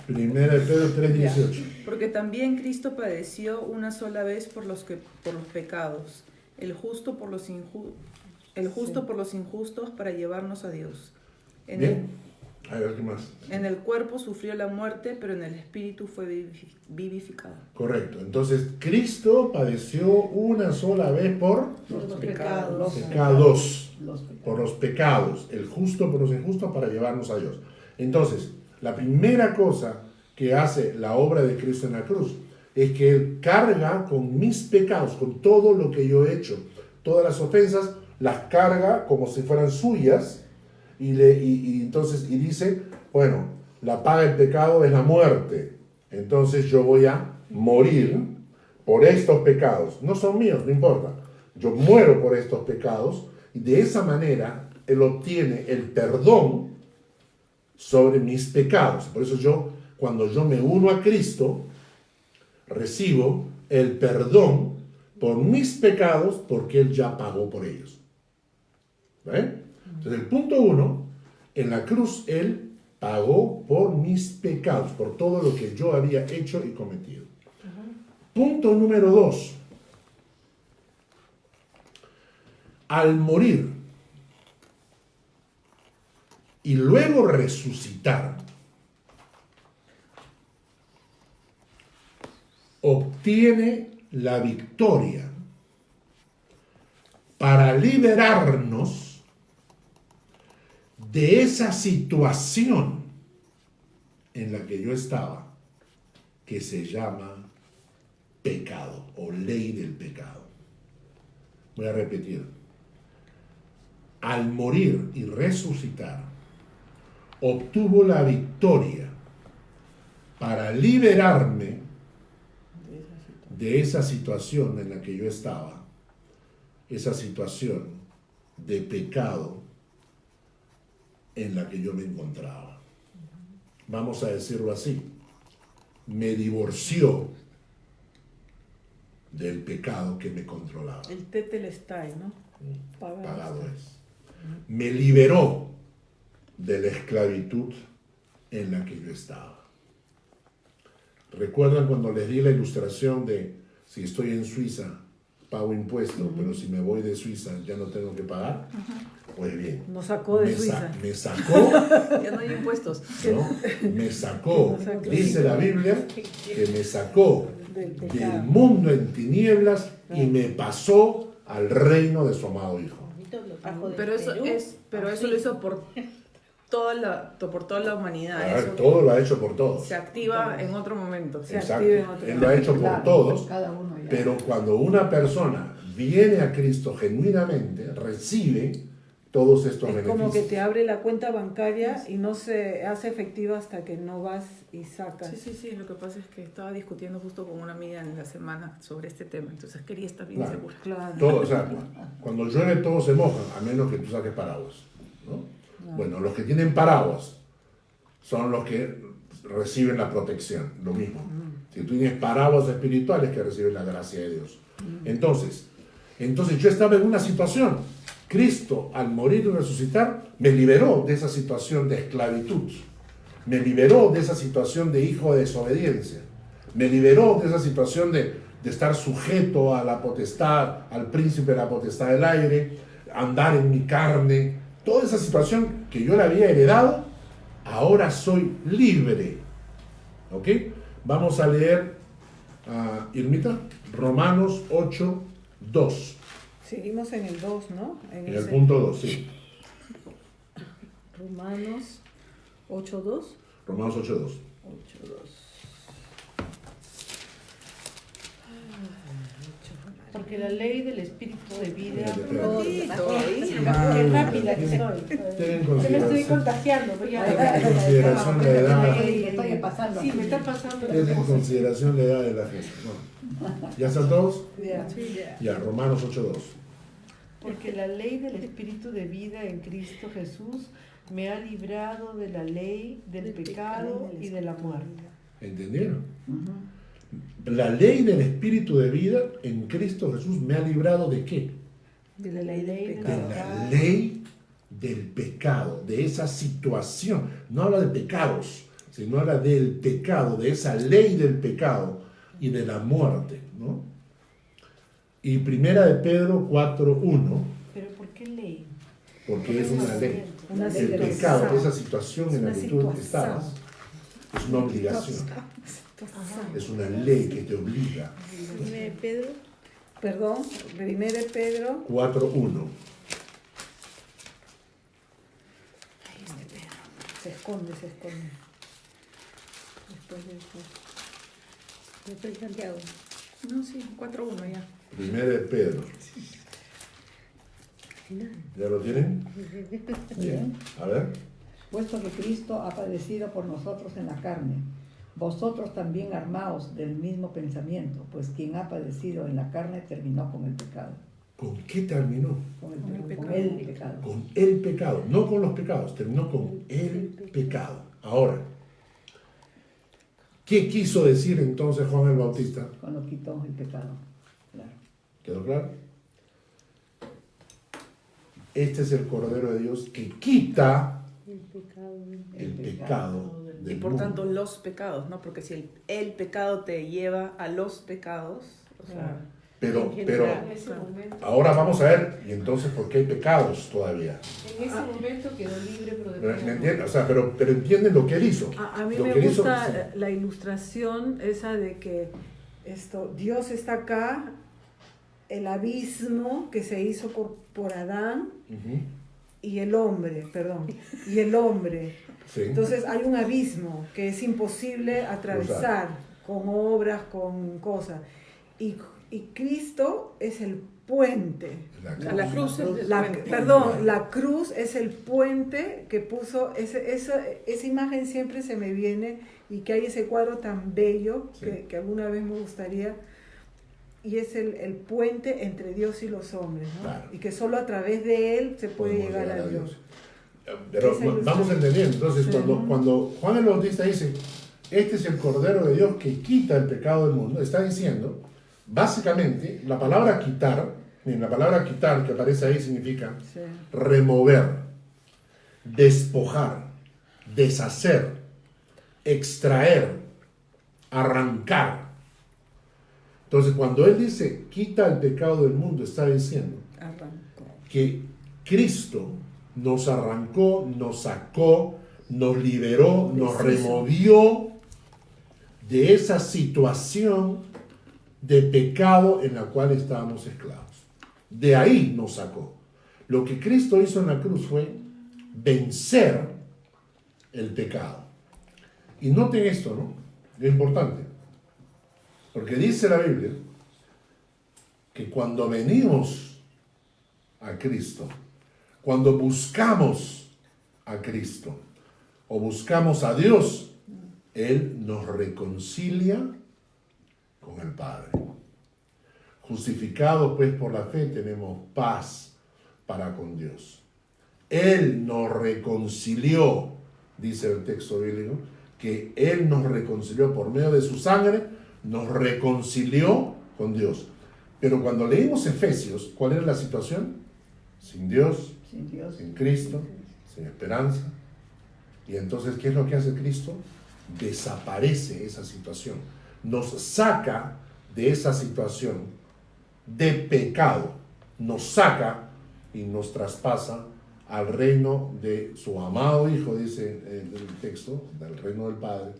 1 de Pedro 3:18. Porque también Cristo padeció una sola vez por los pecados, el justo por los injustos para llevarnos a Dios. Bien, a ver qué más. En el cuerpo sufrió la muerte, pero en el espíritu fue vivificado. Correcto. Entonces, Cristo padeció una sola vez por Los pecados. Los Por los pecados, el justo por los injustos para llevarnos a Dios. Entonces, la primera cosa que hace la obra de Cristo en la cruz es que Él carga con mis pecados, con todo lo que yo he hecho, todas las ofensas, las carga como si fueran suyas y dice, bueno, la paga del pecado es la muerte, entonces yo voy a morir por estos pecados. No son míos, no importa. Yo muero por estos pecados y de esa manera Él obtiene el perdón sobre mis pecados. Por eso cuando yo me uno a Cristo, recibo el perdón por mis pecados porque Él ya pagó por ellos. ¿Ven? Entonces el punto 1, en la cruz Él pagó por mis pecados, por todo lo que yo había hecho y cometido. Punto número 2. Al morir y luego resucitar, obtiene la victoria para liberarnos de esa situación en la que yo estaba, que se llama pecado o ley del pecado. Voy a repetir. Al morir y resucitar, obtuvo la victoria para liberarme de esa situación en la que yo estaba, esa situación de pecado en la que yo me encontraba. Vamos a decirlo así, me divorció del pecado que me controlaba. El tetelestai, ¿no? Pagado es. Me liberó de la esclavitud en la que yo estaba. ¿Recuerdan cuando les di la ilustración de si estoy en Suiza, pago impuestos, pero si me voy de Suiza ya no tengo que pagar? Pues bien. Nos sacó de Suiza. Me sacó, Ya no hay impuestos. ¿no? Me sacó. Nos sacó. Dice la Biblia que me sacó Del del pecado. mundo en tinieblas y me pasó al reino de su amado Hijo. Pero eso lo hizo por toda la humanidad. A ver, Eso todo lo ha hecho por todos. se activa en otro momento. Se Exacto. activa en otro Él lo ha hecho por Claro, todos, cada uno ya. pero cuando una persona viene a Cristo genuinamente, recibe todos estos Es beneficios. como que te abre la cuenta bancaria y no se hace efectiva hasta que no vas y sacas. Sí, lo que pasa es que estaba discutiendo justo con una amiga en la semana sobre este tema, entonces quería estar bien Claro. segura. Claro. Todo, o sea, cuando llueve todos se mojan, a menos que tú saques paraguas, ¿no? Bueno, los que tienen paraguas son los que reciben la protección, lo mismo. Si tú tienes paraguas espirituales, que reciben la gracia de Dios. Entonces yo estaba en una situación. Cristo, al morir y resucitar, me liberó de esa situación de esclavitud. Me liberó de esa situación de hijo de desobediencia. Me liberó de esa situación de estar sujeto a la potestad, al príncipe de la potestad del aire, andar en mi carne. Toda esa situación que yo le había heredado, ahora soy libre. ¿Ok? Vamos a leer, Irmita, Romanos 8, 2. Seguimos en el 2, ¿no? En el punto 2, sí. Romanos 8:2. Romanos 8, 2. 8:2. Porque la ley del espíritu de vida. Qué rápida que soy. Ten en Yo me estoy consideración, contagiando, pero ya. ten en consideración la edad. Estoy pasando. Sí, me está pasando. Ten en consideración la edad de la gente. No. ¿Ya están todos? Ya. Ya, Romanos 8, 2. Porque la ley del espíritu de vida en Cristo Jesús me ha librado de la ley del pecado y de la muerte. ¿Entendieron? La ley del espíritu de vida en Cristo Jesús me ha librado de qué? De la ley del De pecado. la ley del pecado, de esa situación. No habla de pecados, sino habla del pecado, de esa ley del pecado y de la muerte, ¿no? Y primera de Pedro 4:1, Pero ¿por qué ley? porque es una ley. Una El situación. pecado, esa situación en la Es que una tú situación. estabas, es una obligación, es una ley que te obliga. Pedro. Perdón, 1 de Pedro 4:1. se esconde. Después de Santiago. No, sí, 4:1 ya. Primera de Pedro. ¿Ya lo tienen? Bien. A ver. Puesto que Cristo ha padecido por nosotros en la carne, vosotros también armaos del mismo pensamiento, pues quien ha padecido en la carne terminó con el pecado. ¿Con qué terminó? Con el pecado. pecado. Con el pecado, no con los pecados, terminó con el pecado. Ahora, ¿qué quiso decir entonces Juan el Bautista? Cuando quitó el pecado. Claro. ¿Quedó claro? Este es el Cordero de Dios que quita El pecado. el pecado Y del por mundo. tanto los pecados, ¿no? Porque si el pecado te lleva a los pecados, o sea, Pero En general. En ese momento, ahora vamos a ver, y entonces, ¿por qué hay pecados todavía? en ese momento quedó libre, pero ¿Me después entienden? O sea, pero entienden lo que él hizo. A mí Lo me que él hizo, gusta sí. la ilustración esa de que Dios está acá, el abismo que se hizo por Adán Ujú. y el hombre, y el hombre. Sí. Entonces hay un abismo que es imposible atravesar con obras, con cosas. Y Cristo es el puente. la cruz es el puente. La cruz es el puente que puso, esa imagen siempre se me viene, y que hay ese cuadro tan bello Sí. que alguna vez me gustaría, y es el puente entre Dios y los hombres, ¿no? Claro. Y que solo a través de él se puede Podemos llegar a Dios. Pero Esa ilustración. vamos entendiendo. Entonces, Sí. cuando Juan el Bautista dice, este es el Cordero de Dios que quita el pecado del mundo, está diciendo, básicamente, la palabra quitar que aparece ahí significa Sí. remover, despojar, deshacer, extraer, arrancar. Entonces, cuando él dice, quita el pecado del mundo, está diciendo que Cristo nos arrancó, nos sacó, nos liberó, nos removió de esa situación de pecado en la cual estábamos esclavos. De ahí nos sacó. Lo que Cristo hizo en la cruz fue vencer el pecado. Y noten esto, ¿no? Lo importante. Porque dice la Biblia que cuando venimos a Cristo, Cuando buscamos a Cristo o buscamos a Dios, Él nos reconcilia con el Padre. Justificados pues por la fe tenemos paz para con Dios. Él nos reconcilió, dice el texto bíblico, que Él nos reconcilió por medio de su sangre, nos reconcilió con Dios. Pero cuando leímos Efesios, ¿cuál era la situación? Sin Dios, Sin Dios. sin Cristo, sin esperanza. Y entonces, ¿qué es lo que hace Cristo? Desaparece esa situación. Nos saca de esa situación de pecado. Nos saca y nos traspasa al reino de su amado Hijo, dice el texto, del reino del Padre.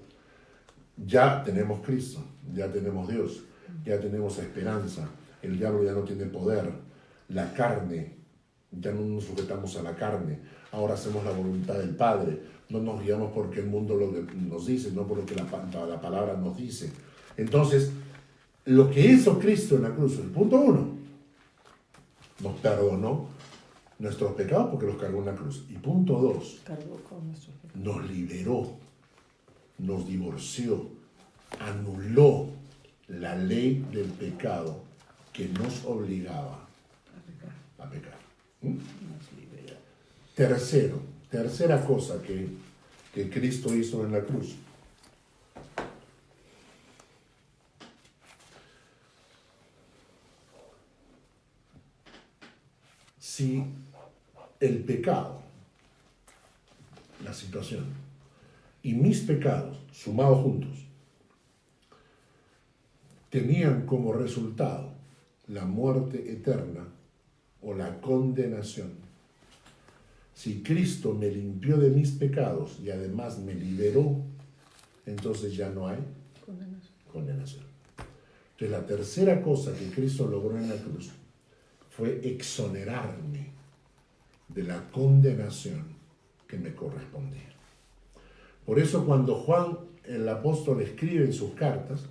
Ya tenemos Cristo, ya tenemos Dios, ya tenemos esperanza. El diablo ya no tiene poder. La carne, ya no nos sujetamos a la carne. Ahora hacemos la voluntad del Padre. No nos guiamos porque el mundo nos dice, no por lo que la palabra nos dice. Entonces, lo que hizo Cristo en la cruz, el punto 1, nos perdonó nuestros pecados porque los cargó en la cruz. Y punto 2, Cargó con nuestros pecados. nos liberó, nos divorció, anuló la ley del pecado que nos obligaba a pecar. ¿Mm? Tercera cosa que Cristo hizo en la cruz. Si el pecado, la situación, y mis pecados, sumados juntos, tenían como resultado la muerte eterna o la condenación, si Cristo me limpió de mis pecados y además me liberó, entonces ya no hay condenación. Entonces la tercera cosa que Cristo logró en la cruz fue exonerarme de la condenación que me correspondía. Por eso cuando Juan el apóstol escribe en sus cartas,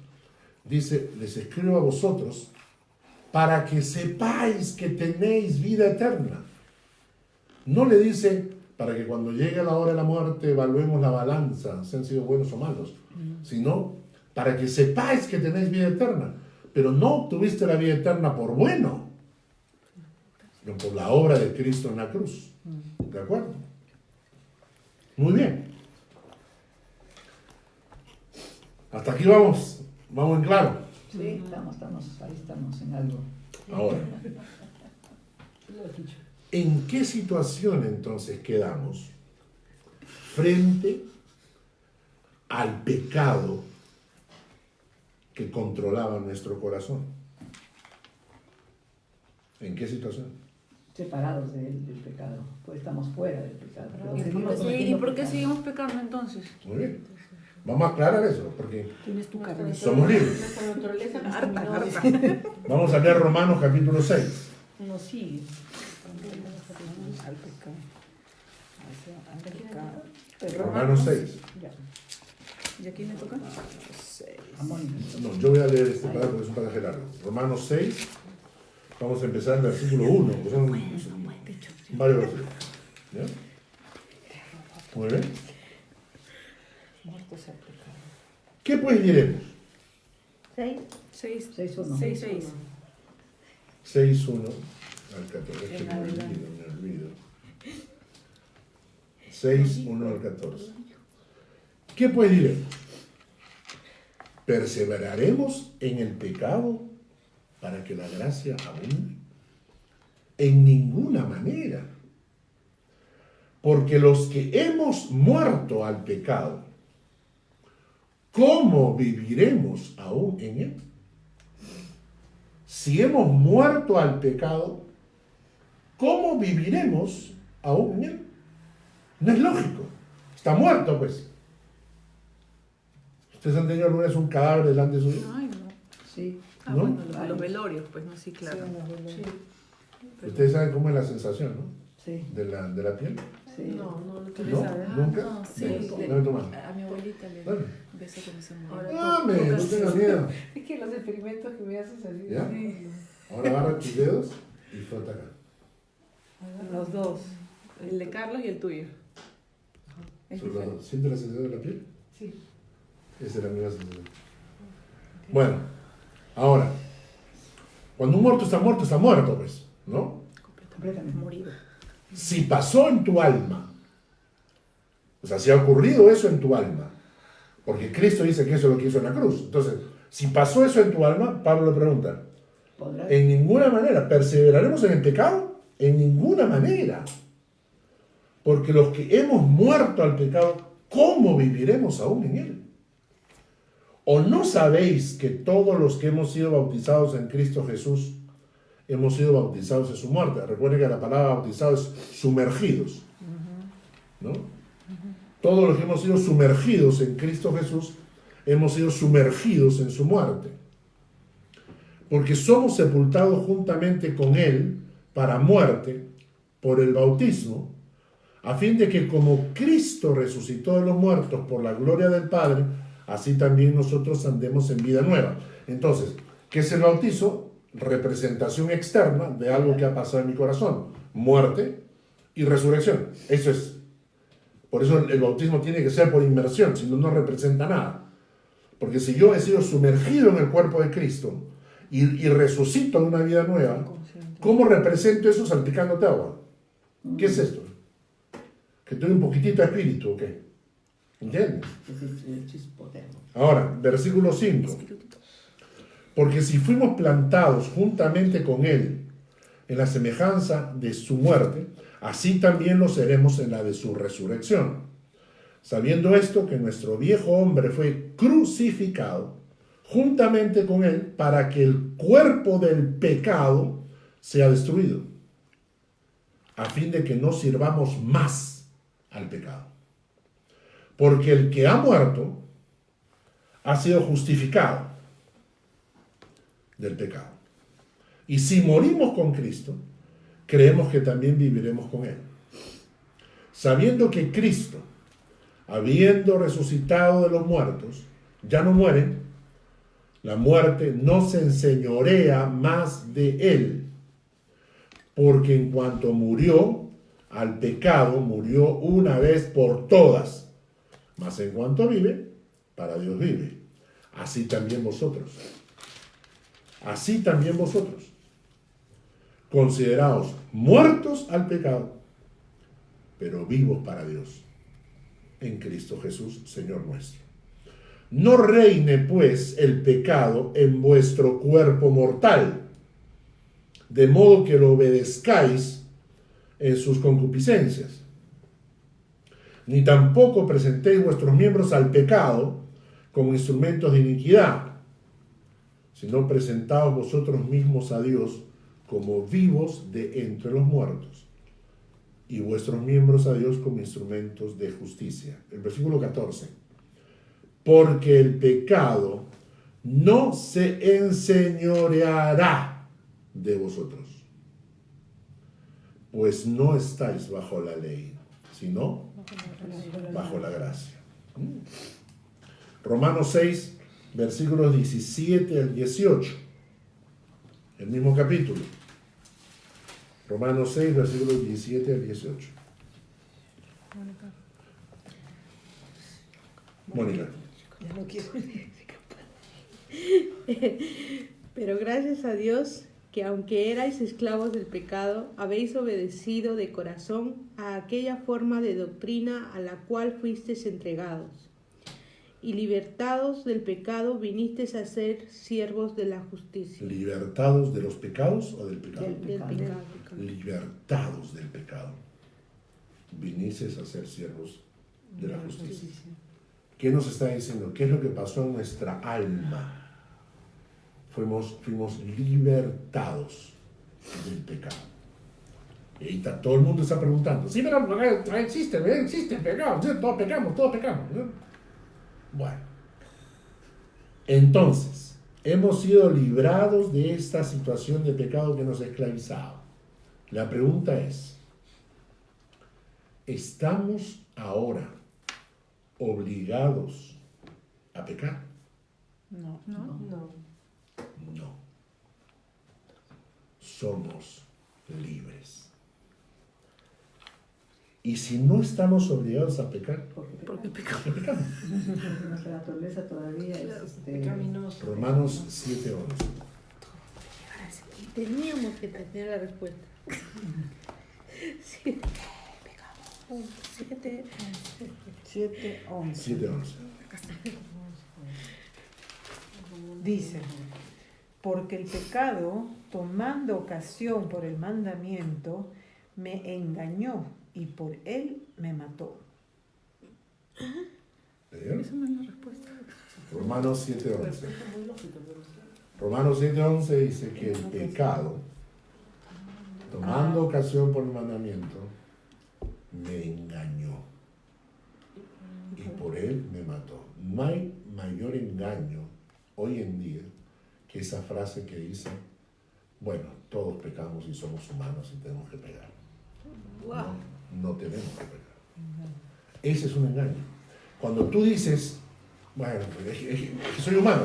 dice, les escribo a vosotros para que sepáis que tenéis vida eterna. No le dice para que cuando llegue la hora de la muerte evaluemos la balanza, si han sido buenos o malos, sino para que sepáis que tenéis vida eterna. Pero no obtuviste la vida eterna por bueno, sino por la obra de Cristo en la cruz. ¿De acuerdo? Muy bien. Hasta aquí vamos en claro. Sí, ahí estamos en algo. Ahora, ¿en qué situación entonces quedamos frente al pecado que controlaba nuestro corazón? ¿En qué situación? Separados del pecado, pues estamos fuera del pecado. pero ¿Y seguimos por cometiendo qué pecado. seguimos pecando entonces? Muy bien. Vamos a aclarar eso, porque Tienes tu carne. somos libres. Nuestra naturaleza Harta. Vamos a leer Romanos capítulo 6. nos sigue. Al pecado. Al pecado. Romanos 6. Ya. ¿Y a quién le toca? A Mónica. No, yo voy a leer este pasaje porque es un pasaje largo. Romanos 6. Vamos a empezar en el versículo 1, que son varios versículos. ¿Ya? Muy bien. Muertos al pecado. ¿Qué pues diremos? 6. 6-1. 6. 6:1 al 14. Es que me olvido. 6:1 al 14. ¿Qué pues diremos? ¿Perseveraremos en el pecado para que la gracia abunde? En ninguna manera. Porque los que hemos muerto al pecado, ¿cómo viviremos aún en él? Si hemos muerto al pecado, ¿cómo viviremos aún en él? No es lógico. Está muerto, pues. ¿Ustedes han tenido alguna vez un cadáver delante de su vida? Ay, no. Sí. Ah, ¿No? bueno, los velorios, pues no, sí, claro. Sí. Ustedes saben cómo es la sensación, ¿no? Sí, De la piel. sí. No, ¿Tú ¿No? sabes? ¿Nunca? no, sí. Dame tu mano. A mi abuelita le Dale. besé cuando se murió. Dame, no tengas miedo. Es que los experimentos que me haces así. ¿Ya? Ahora agarra tus dedos y frota acá. Los dos. El de Carlos y el tuyo. Es diferente. ¿Siente la sensación de la piel? Sí. Esa es la misma sensación. Bueno, ahora, cuando un muerto, está muerto, pues, ¿no? Completamente. Morido. Si pasó en tu alma, o sea, si ha ocurrido eso en tu alma, porque Cristo dice que eso es lo que hizo en la cruz. Entonces, si pasó eso en tu alma, Pablo le pregunta, ¿Podrás? en ninguna manera, ¿perseveraremos en el pecado? En ninguna manera. Porque los que hemos muerto al pecado, ¿cómo viviremos aún en él? ¿O no sabéis que todos los que hemos sido bautizados en Cristo Jesús, hemos sido bautizados en su muerte? Recuerden que la palabra bautizado es sumergidos, ¿no? Todos los que hemos sido sumergidos en Cristo Jesús, hemos sido sumergidos en su muerte. Porque somos sepultados juntamente con Él para muerte por el bautismo, a fin de que como Cristo resucitó de los muertos por la gloria del Padre, así también nosotros andemos en vida nueva. Entonces, ¿qué es el bautizo? Representación externa de algo que ha pasado en mi corazón. Muerte y resurrección. Eso es. Por eso el bautismo tiene que ser por inmersión, si no, no representa nada. Porque si yo he sido sumergido en el cuerpo de Cristo y resucito en una vida nueva, ¿cómo represento eso salpicándote agua? ¿Qué es esto? Que tengo un poquitito de espíritu, ¿o qué? ¿Entiendes? Es chispoteo. Ahora, versículo 5. Porque si fuimos plantados juntamente con Él en la semejanza de su muerte, así también lo seremos en la de su resurrección. Sabiendo esto, que nuestro viejo hombre fue crucificado juntamente con Él para que el cuerpo del pecado sea destruido, a fin de que no sirvamos más al pecado. Porque el que ha muerto ha sido justificado del pecado. Y si morimos con Cristo, creemos que también viviremos con Él. Sabiendo que Cristo, habiendo resucitado de los muertos, ya no muere, la muerte no se enseñorea más de Él. Porque en cuanto murió al pecado, murió una vez por todas. Mas en cuanto vive, para Dios vive. Así también vosotros. Así también vosotros. Consideraos muertos al pecado, pero vivos para Dios, en Cristo Jesús, Señor nuestro. No reine, pues, el pecado en vuestro cuerpo mortal, de modo que lo obedezcáis en sus concupiscencias. Ni tampoco presentéis vuestros miembros al pecado como instrumentos de iniquidad, sino presentaos vosotros mismos a Dios como vivos de entre los muertos, y vuestros miembros a Dios como instrumentos de justicia. El versículo 14. Porque el pecado no se enseñoreará de vosotros, pues no estáis bajo la ley, sino bajo la gracia. Romanos 6, versículos 17 al 18. El mismo capítulo. Romanos 6, versículos 17 al 18. Mónica. Ya no quiero. Pero gracias a Dios que aunque erais esclavos del pecado, habéis obedecido de corazón a aquella forma de doctrina a la cual fuisteis entregados. Y libertados del pecado, vinisteis a ser siervos de la justicia. ¿Libertados de los pecados o del pecado? Del Del pecado. Libertados del pecado. Vinices a ser siervos de la justicia. ¿Qué nos está diciendo? ¿Qué es lo que pasó en nuestra alma? Fuimos libertados del pecado. Y ahí está, todo el mundo está preguntando, sí, pero no existe el pecado, ¿sí? Todos pecamos, ¿no? Bueno, entonces, hemos sido librados de esta situación de pecado que nos ha esclavizado. La pregunta es, ¿estamos ahora obligados a pecar? No. No. Somos libres. Y si no estamos obligados a pecar, Porque pecamos. ¿qué pecamos? Nuestra naturaleza todavía es Pecaminoso. Romanos 7:11. Teníamos que tener la respuesta. Sí. 7. 7:11. 7:11. Dice, porque el pecado, tomando ocasión por el mandamiento, me engañó y por él me mató. ¿Leyeron? Esa no es la respuesta. Romanos 7:11. Muy lógico, pero sí. Romanos 7:11 dice que el pecado, tomando ocasión por el mandamiento, me engañó y por él me mató. No hay mayor engaño hoy en día que esa frase que dice, bueno, todos pecamos y somos humanos y tenemos que pecar. No tenemos que pecar. Ese es un engaño. Cuando tú dices, bueno, es que soy humano,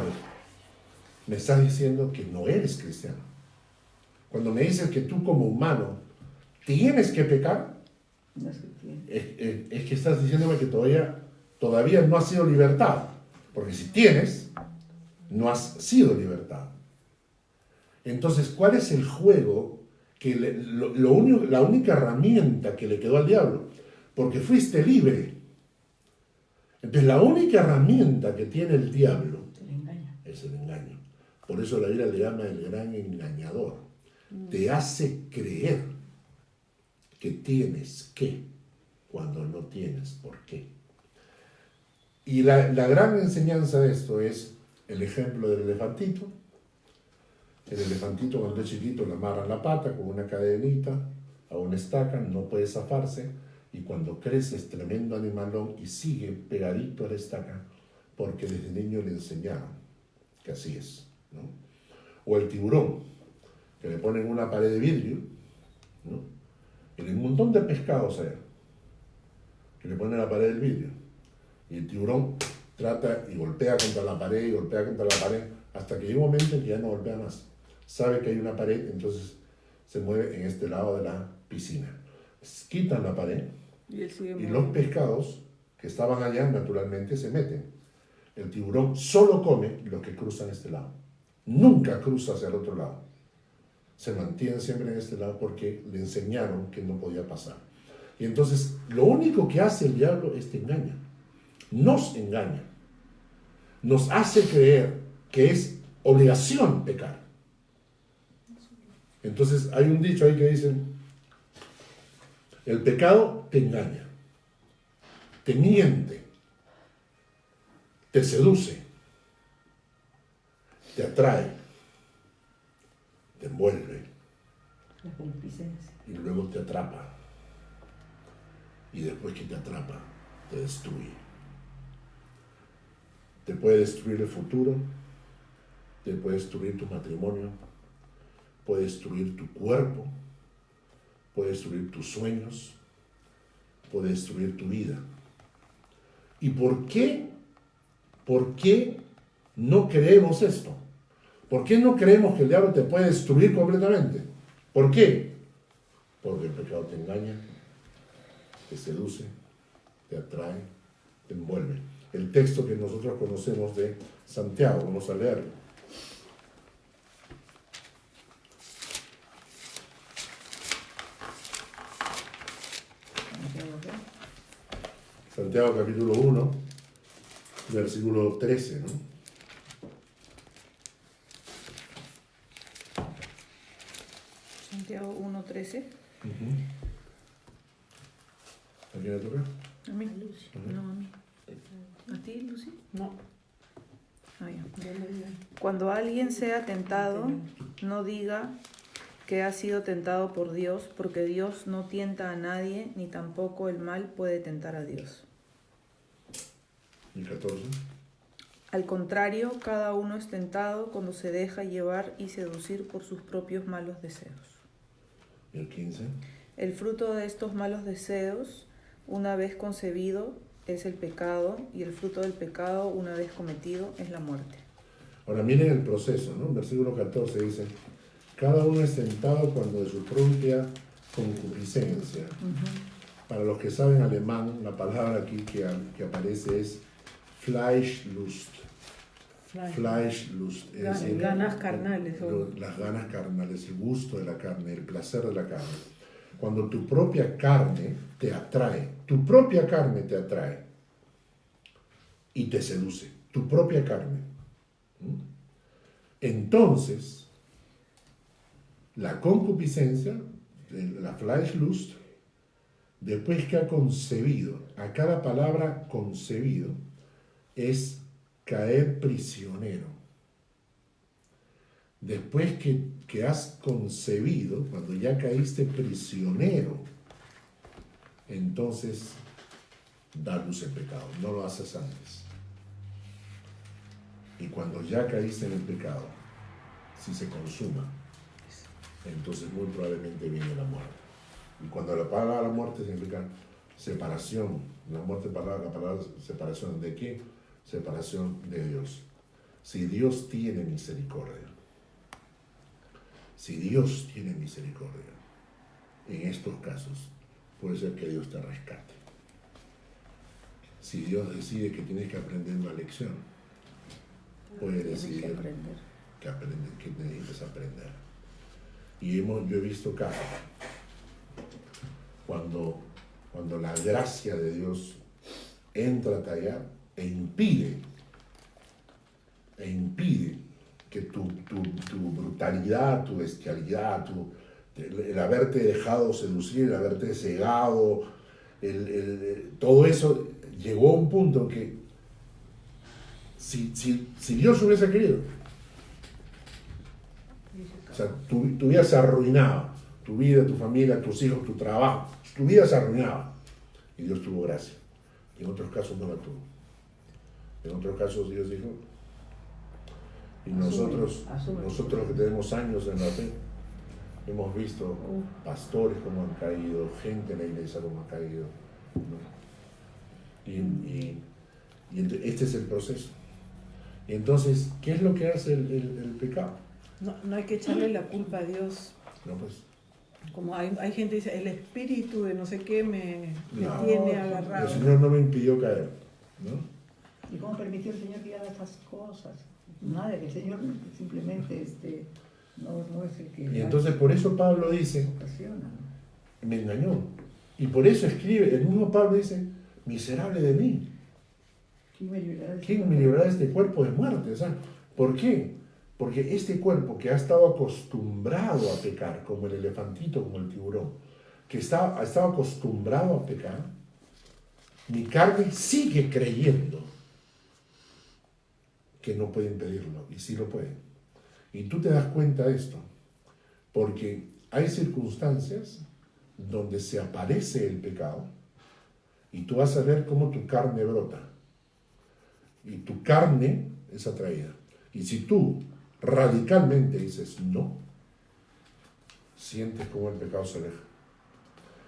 me estás diciendo que no eres cristiano. Cuando me dices que tú como humano tienes que pecar, no es que tiene. es que estás diciéndome que todavía no has sido libertado. Porque si tienes, no has sido libertado. Entonces, ¿cuál es el juego? La única herramienta que le quedó al diablo, porque fuiste libre. Entonces, la única herramienta que tiene el diablo Se le engaña. es el engaño. Por eso la Biblia le llama el gran engañador. Te hace creer que tienes que, cuando no tienes por qué. Y la gran enseñanza de esto es el ejemplo del elefantito. El elefantito cuando es chiquito le amarran la pata con una cadenita a una estaca, no puede zafarse, y cuando crece es tremendo animalón y sigue pegadito a la estaca porque desde niño le enseñaron que así es, ¿no? O el tiburón, que le ponen una pared de vidrio, ¿no? Y hay un montón de pescados allá, que le ponen la pared del vidrio, y el tiburón trata y golpea contra la pared y golpea contra la pared hasta que llega un momento en que ya no golpea más. Sabe que hay una pared, entonces se mueve en este lado de la piscina. Quitan la pared Y él sigue y moviendo. los pescados que estaban allá naturalmente se meten. El tiburón solo come los que cruzan este lado. Nunca cruza hacia el otro lado. Se mantiene siempre en este lado porque le enseñaron que no podía pasar. Y entonces lo único que hace el diablo es te engaña. Nos engaña. Nos hace creer que es obligación pecar. Entonces hay un dicho ahí que dice, el pecado te engaña, te miente, te seduce, te atrae, te envuelve La concupiscencia. y luego te atrapa. Y después que te atrapa, te destruye. Te puede destruir el futuro, te puede destruir tu matrimonio, puede destruir tu cuerpo, puede destruir tus sueños, puede destruir tu vida. ¿Y por qué? ¿Por qué no creemos esto? ¿Por qué no creemos que el diablo te puede destruir completamente? ¿Por qué? Porque el pecado te engaña, te seduce, te atrae, te envuelve. El texto que nosotros conocemos de Santiago, vamos a leerlo. Santiago capítulo 1, versículo 13, ¿no? Santiago 1:13. ¿A quién le toca? A mí. No, a mí. ¿A ti, Lucy? No, Ah, ya. yo le digo. Cuando alguien sea tentado, no diga que ha sido tentado por Dios, porque Dios no tienta a nadie, ni tampoco el mal puede tentar a Dios. ¿Y 14? Al contrario, cada uno es tentado cuando se deja llevar y seducir por sus propios malos deseos. ¿Y el 15? El fruto de estos malos deseos, una vez concebido, es el pecado, y el fruto del pecado, una vez cometido, es la muerte. Ahora miren el proceso, ¿no? Versículo 14 dice, cada uno es tentado cuando de su propia concupiscencia Para los que saben alemán, la palabra aquí que aparece es Fleischlust. Fleischlust, es decir, Ganas carnales. las ganas carnales, el gusto de la carne, el placer de la carne. Cuando tu propia carne te atrae y te seduce, tu propia carne. Entonces, la concupiscencia, la Fleischlust, después que ha concebido, a cada palabra concebido, es caer prisionero. Después que has concebido, cuando ya caíste prisionero, entonces da luz el pecado, no lo haces antes. Y cuando ya caíste en el pecado, si se consuma, entonces muy probablemente viene la muerte. Y cuando la palabra muerte significa separación, la palabra separación ¿de qué? Separación de Dios. Si Dios tiene misericordia, en estos casos, puede ser que Dios te rescate. Si Dios decide que tienes que aprender una lección, puede decidir que necesitas aprender. Y yo he visto casos cuando la gracia de Dios entra a tallar e impide que tu brutalidad, tu bestialidad, el haberte dejado seducir, el haberte cegado, todo eso llegó a un punto que si Dios hubiese querido, o sea, tu vida se arruinaba, tu vida, tu familia, tus hijos, tu trabajo, tu vida se arruinaba y Dios tuvo gracia. En otros casos no la tuvo. En otros casos Dios dijo, y nosotros que tenemos años en la fe, hemos visto pastores como han caído, gente en la iglesia como ha caído, ¿no? Y este es el proceso. Y entonces, ¿qué es lo que hace el pecado? No hay que echarle la culpa a Dios. No, pues, Como hay gente que dice, el espíritu de no sé qué me tiene agarrado. el Señor no me impidió caer, ¿no? ¿Y cómo permitió el Señor que haga estas cosas? Nada, el Señor simplemente no es el que... Y entonces por eso Pablo dice, ocasiona. me engañó. Y por eso escribe, el mismo Pablo dice, miserable de mí. ¿Quién me librará de este cuerpo de muerte? O sea, ¿por qué? Porque este cuerpo que ha estado acostumbrado a pecar, como el elefantito, como el tiburón, que ha estado acostumbrado a pecar, mi carne sigue creyendo que no puede impedirlo, y sí lo puede. Y tú te das cuenta de esto, porque hay circunstancias donde se aparece el pecado, y tú vas a ver cómo tu carne brota, y tu carne es atraída. Y si tú radicalmente dices no, sientes cómo el pecado se aleja.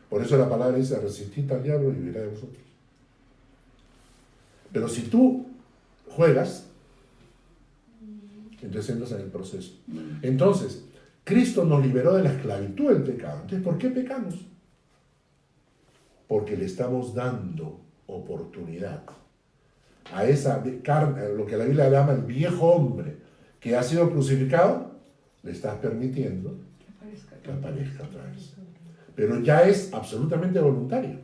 Por eso la palabra dice, resistid al diablo y vivirá de vosotros. Pero si tú juegas, entonces entras en el proceso. Entonces, Cristo nos liberó de la esclavitud del pecado. Entonces, ¿por qué pecamos? Porque le estamos dando oportunidad a esa carne, lo que la Biblia llama el viejo hombre, que ha sido crucificado, le estás permitiendo que aparezca otra vez. Pero ya es absolutamente voluntario.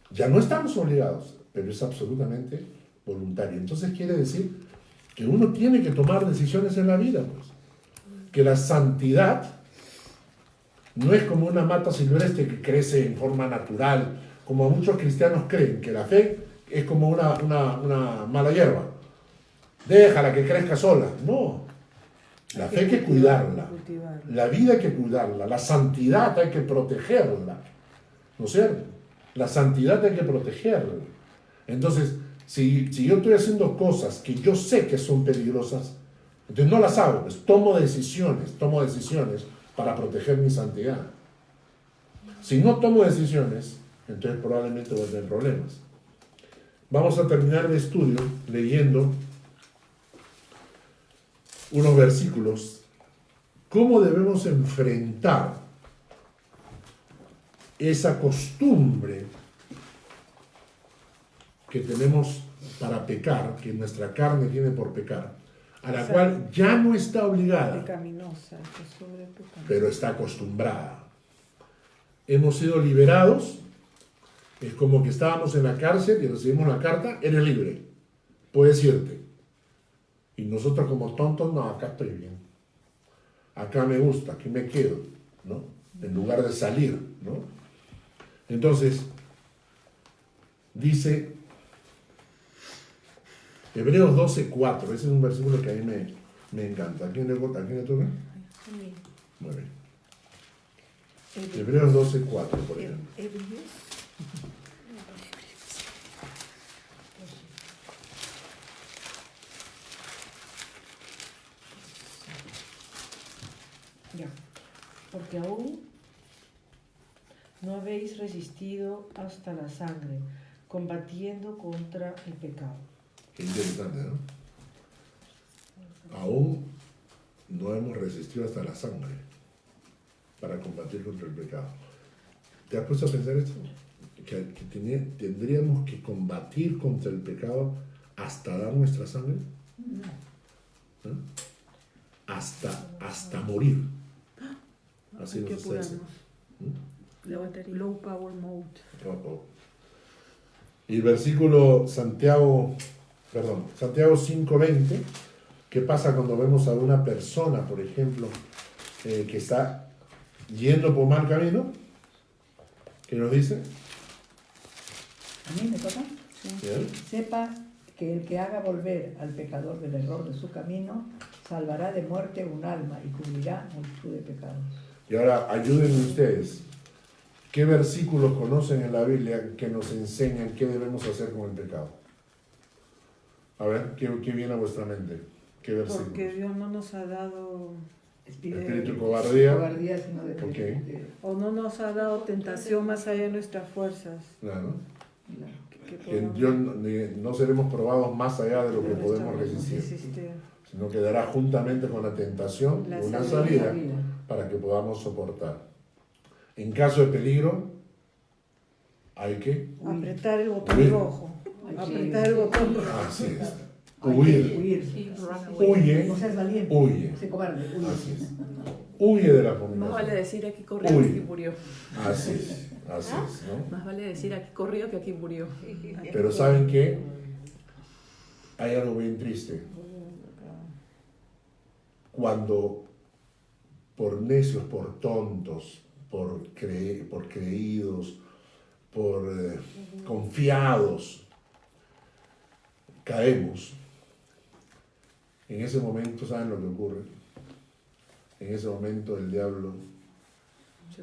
Ya no estamos obligados, pero es absolutamente voluntario. Entonces quiere decir que uno tiene que tomar decisiones en la vida, pues. Que la santidad no es como una mata silvestre que crece en forma natural, como muchos cristianos creen, que la fe es como una mala hierba. Déjala que crezca sola. No. La fe hay que cuidarla. La vida hay que cuidarla. La santidad hay que protegerla. ¿No es cierto? La santidad hay que protegerla. Entonces, si yo estoy haciendo cosas que yo sé que son peligrosas, entonces no las hago, pues tomo decisiones para proteger mi santidad. Si no tomo decisiones, entonces probablemente voy a tener problemas. Vamos a terminar el estudio leyendo unos versículos. ¿Cómo debemos enfrentar esa costumbre que tenemos para pecar, que nuestra carne tiene por pecar, a la cual ya no está obligada, Pecaminosa, costumbre pecaminosa. pero está acostumbrada. Hemos sido liberados, es como que estábamos en la cárcel y recibimos la carta, eres libre, puedes irte. Y nosotros como tontos, no, acá estoy bien, acá me gusta, aquí me quedo, ¿no? En lugar de salir, ¿no? Entonces, dice Hebreos 12:4, ese es un versículo que a mí me encanta. ¿A quién le toca? Muy bien. Hebreos 12:4, por ejemplo. Hebreos. Ya. Porque aún no habéis resistido hasta la sangre, combatiendo contra el pecado. Qué interesante, ¿no? Aún no hemos resistido hasta la sangre para combatir contra el pecado. ¿Te has puesto a pensar esto? Que tendríamos que combatir contra el pecado hasta dar nuestra sangre. ¿No? Hasta morir. Así Hay que nos hace. apurarnos. Low power mode. Y el versículo Santiago 5:20, ¿qué pasa cuando vemos a una persona, por ejemplo, que está yendo por mal camino? ¿Qué nos dice? ¿A mí me toca? ¿Bien? Sepa que el que haga volver al pecador del error de su camino, salvará de muerte un alma y cubrirá multitud de pecados. Y ahora ayúdenme ustedes. ¿Qué versículos conocen en la Biblia que nos enseñan qué debemos hacer con el pecado? A ver, ¿qué viene a vuestra mente? ¿Qué versículos? Porque Dios no nos ha dado, Espíritu de cobardía. Cobardía, sino de... Ok. o no nos ha dado tentación más allá de nuestras fuerzas. Claro. Que Que podamos no seremos probados más allá de lo que podemos resistir, resistir. sino que dará juntamente con la tentación La una salida. salida para que podamos soportar. En caso de peligro, hay que Apretar el botón Huir. rojo. Hay que Apretar el botón rojo. así es, Hay que huir, huir. huye, No seas valiente. huye, No seas cobarde. Huye. así es, huye de la Más vale fornicación, decir aquí corrió que Uy. aquí murió. así es, ¿no? Más vale decir aquí corrió que aquí murió. Pero ¿saben qué? Hay algo bien triste. Cuando por necios, por tontos, por creídos, por confiados, caemos. En ese momento, ¿saben lo que ocurre? En ese momento el diablo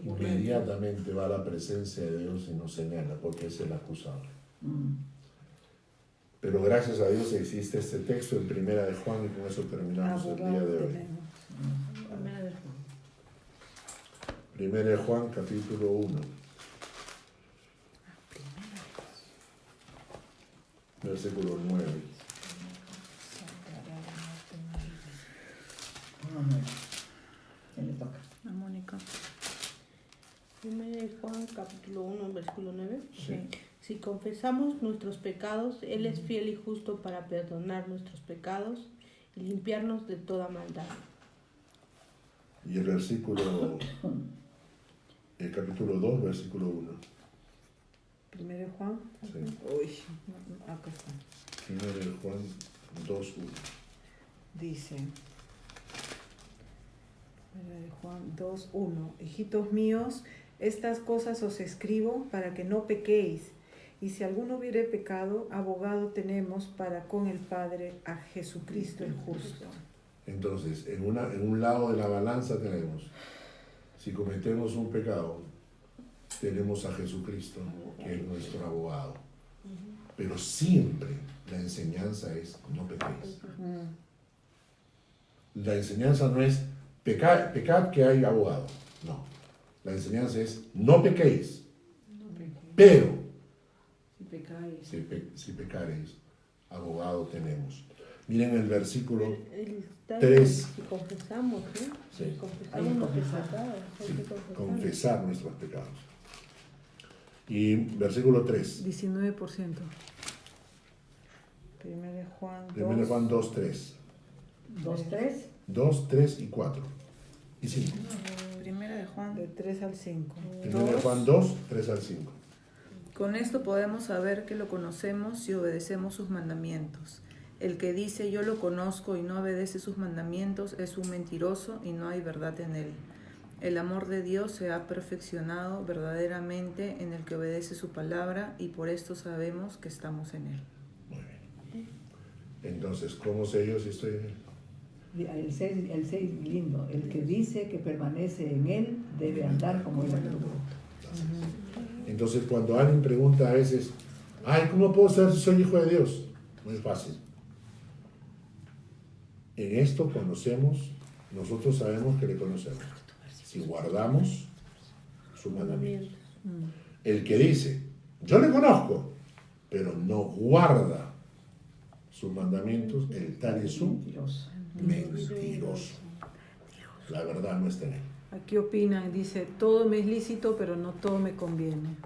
inmediatamente va a la presencia de Dios y nos señala, porque es el acusador. Pero gracias a Dios existe este texto en Primera de Juan y con eso terminamos el día de Abogado hoy. tenemos. Primera de Juan, capítulo 1. Versículo 9. ¿Quién le toca? A Mónica. Primera de Juan, capítulo 1, versículo 9. Sí. Si confesamos nuestros pecados, Él es fiel y justo para perdonar nuestros pecados y limpiarnos de toda maldad. Y el versículo, el capítulo 2, versículo 1. Primero de Juan. Sí. Uy, acá está. Primera de Juan 2, 1. Dice, Primera de Juan 2:1, hijitos míos, estas cosas os escribo para que no pequéis. Y si alguno hubiere pecado, abogado tenemos para con el Padre a Jesucristo el justo. Entonces, en un lado de la balanza tenemos, si cometemos un pecado, tenemos a Jesucristo, que es nuestro abogado. Pero siempre la enseñanza es no pequéis. La enseñanza no es pecad que hay abogado. No. La enseñanza es no pequéis. Pero Si pecáis. si pecareis, abogado tenemos. Miren el versículo El 3. Si confesamos, ¿no? Sí. Si confesamos Hay que nuestros confesar. pecados, hay Sí, que confesar. confesar nuestros pecados. Y versículo 3. 19%. Primera de Juan 2. 1 Juan 2, 3. 2, 3. 2, 3 y 4. Y 5. Primera de Juan. De 3 al 5. 1 Juan 2, 3 al 5. Con esto podemos saber que lo conocemos si obedecemos sus mandamientos. El que dice yo lo conozco y no obedece sus mandamientos es un mentiroso y no hay verdad en él. El amor de Dios se ha perfeccionado verdaderamente en el que obedece su palabra y por esto sabemos que estamos en él. Muy bien. Entonces, ¿cómo sé yo si estoy en él? El 6 lindo. El que dice que permanece en él debe andar como él anduvo. Entonces, cuando alguien pregunta a veces, ay, ¿cómo puedo saber si soy hijo de Dios? Muy fácil. En esto conocemos, nosotros sabemos que le conocemos. Si guardamos sus mandamientos. El que dice, yo le conozco, pero no guarda sus mandamientos, el tal es un mentiroso. La verdad no está en él. Aquí opinan, dice, todo me es lícito, pero no todo me conviene.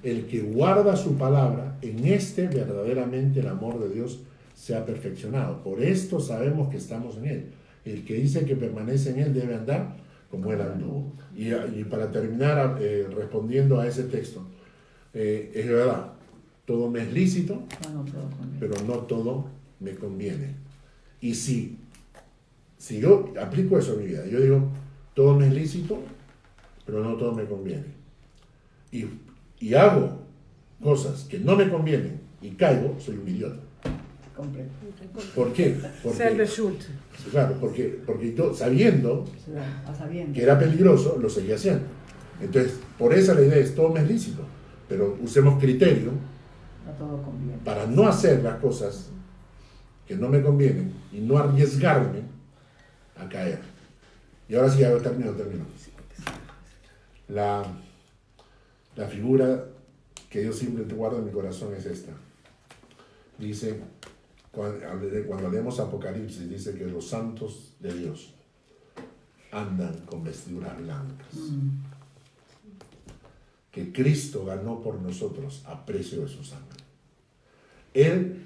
El que guarda su palabra, en este verdaderamente el amor de Dios se ha perfeccionado. Por esto sabemos que estamos en él. El que dice que permanece en él debe andar como él anduvo. Y para terminar respondiendo a ese texto, es verdad, todo me es lícito, pero no todo me conviene. Y si yo aplico eso en mi vida, yo digo, todo me es lícito, pero no todo me conviene. Y hago cosas que no me convienen y caigo, soy un idiota. ¿Por qué? Claro, porque yo, sabiendo que era peligroso, lo seguía haciendo. Entonces, por eso la idea es, todo me es lícito, pero usemos criterio para no hacer las cosas que no me convienen y no arriesgarme a caer. Y ahora sí, ya termino. La figura que yo siempre guardo en mi corazón es esta. Dice, cuando leemos Apocalipsis, dice que los santos de Dios andan con vestiduras blancas. Que Cristo ganó por nosotros a precio de su sangre. Él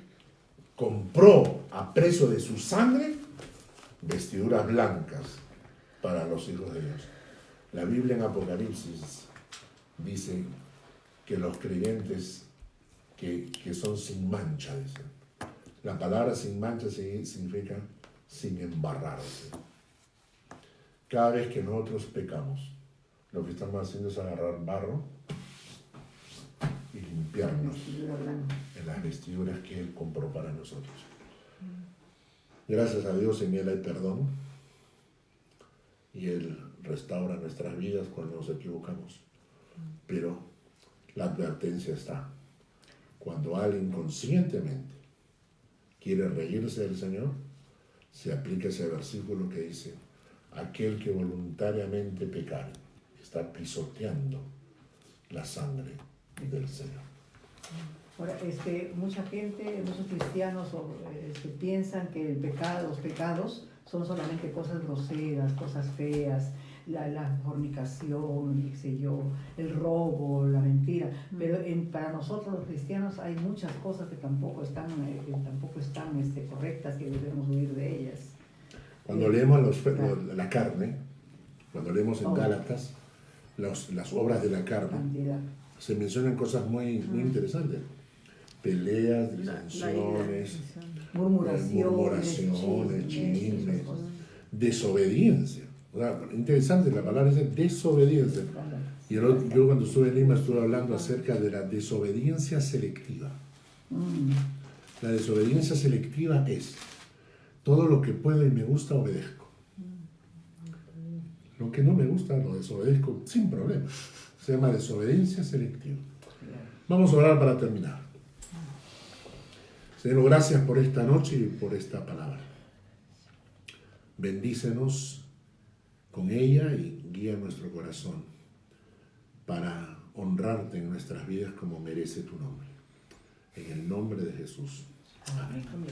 compró a precio de su sangre vestiduras blancas para los hijos de Dios. La Biblia en Apocalipsis dice que los creyentes que son sin mancha, dice. La palabra sin mancha significa sin embarrarse. Cada vez que nosotros pecamos, lo que estamos haciendo es agarrar barro y limpiarnos en las vestiduras que Él compró para nosotros. Gracias a Dios en Él hay perdón y Él restaura nuestras vidas cuando nos equivocamos. Pero la advertencia está. Cuando alguien conscientemente quiere reírse del Señor, se aplica ese versículo que dice, aquel que voluntariamente pecare está pisoteando la sangre del Señor. Ahora, mucha gente, muchos cristianos piensan que los pecados son solamente cosas groseras, cosas feas, la fornicación, qué sé yo, el robo, la mentira. Pero para nosotros los cristianos hay muchas cosas que tampoco están correctas, que debemos huir de ellas. Cuando leemos la carne, cuando leemos en Gálatas las obras de la carne, se mencionan cosas muy interesantes. Peleas, disensiones, murmuraciones, chismes, desobediencia. O sea, interesante, la palabra es desobediencia. Y yo cuando estuve en Lima estuve hablando acerca de la desobediencia selectiva. La desobediencia selectiva es todo lo que puedo y me gusta, obedezco. Lo que no me gusta, lo desobedezco sin problema. Se llama desobediencia selectiva. Vamos a orar para terminar. Señor, gracias por esta noche y por esta palabra. Bendícenos con ella y guía nuestro corazón para honrarte en nuestras vidas como merece tu nombre. En el nombre de Jesús. Amén. Amén.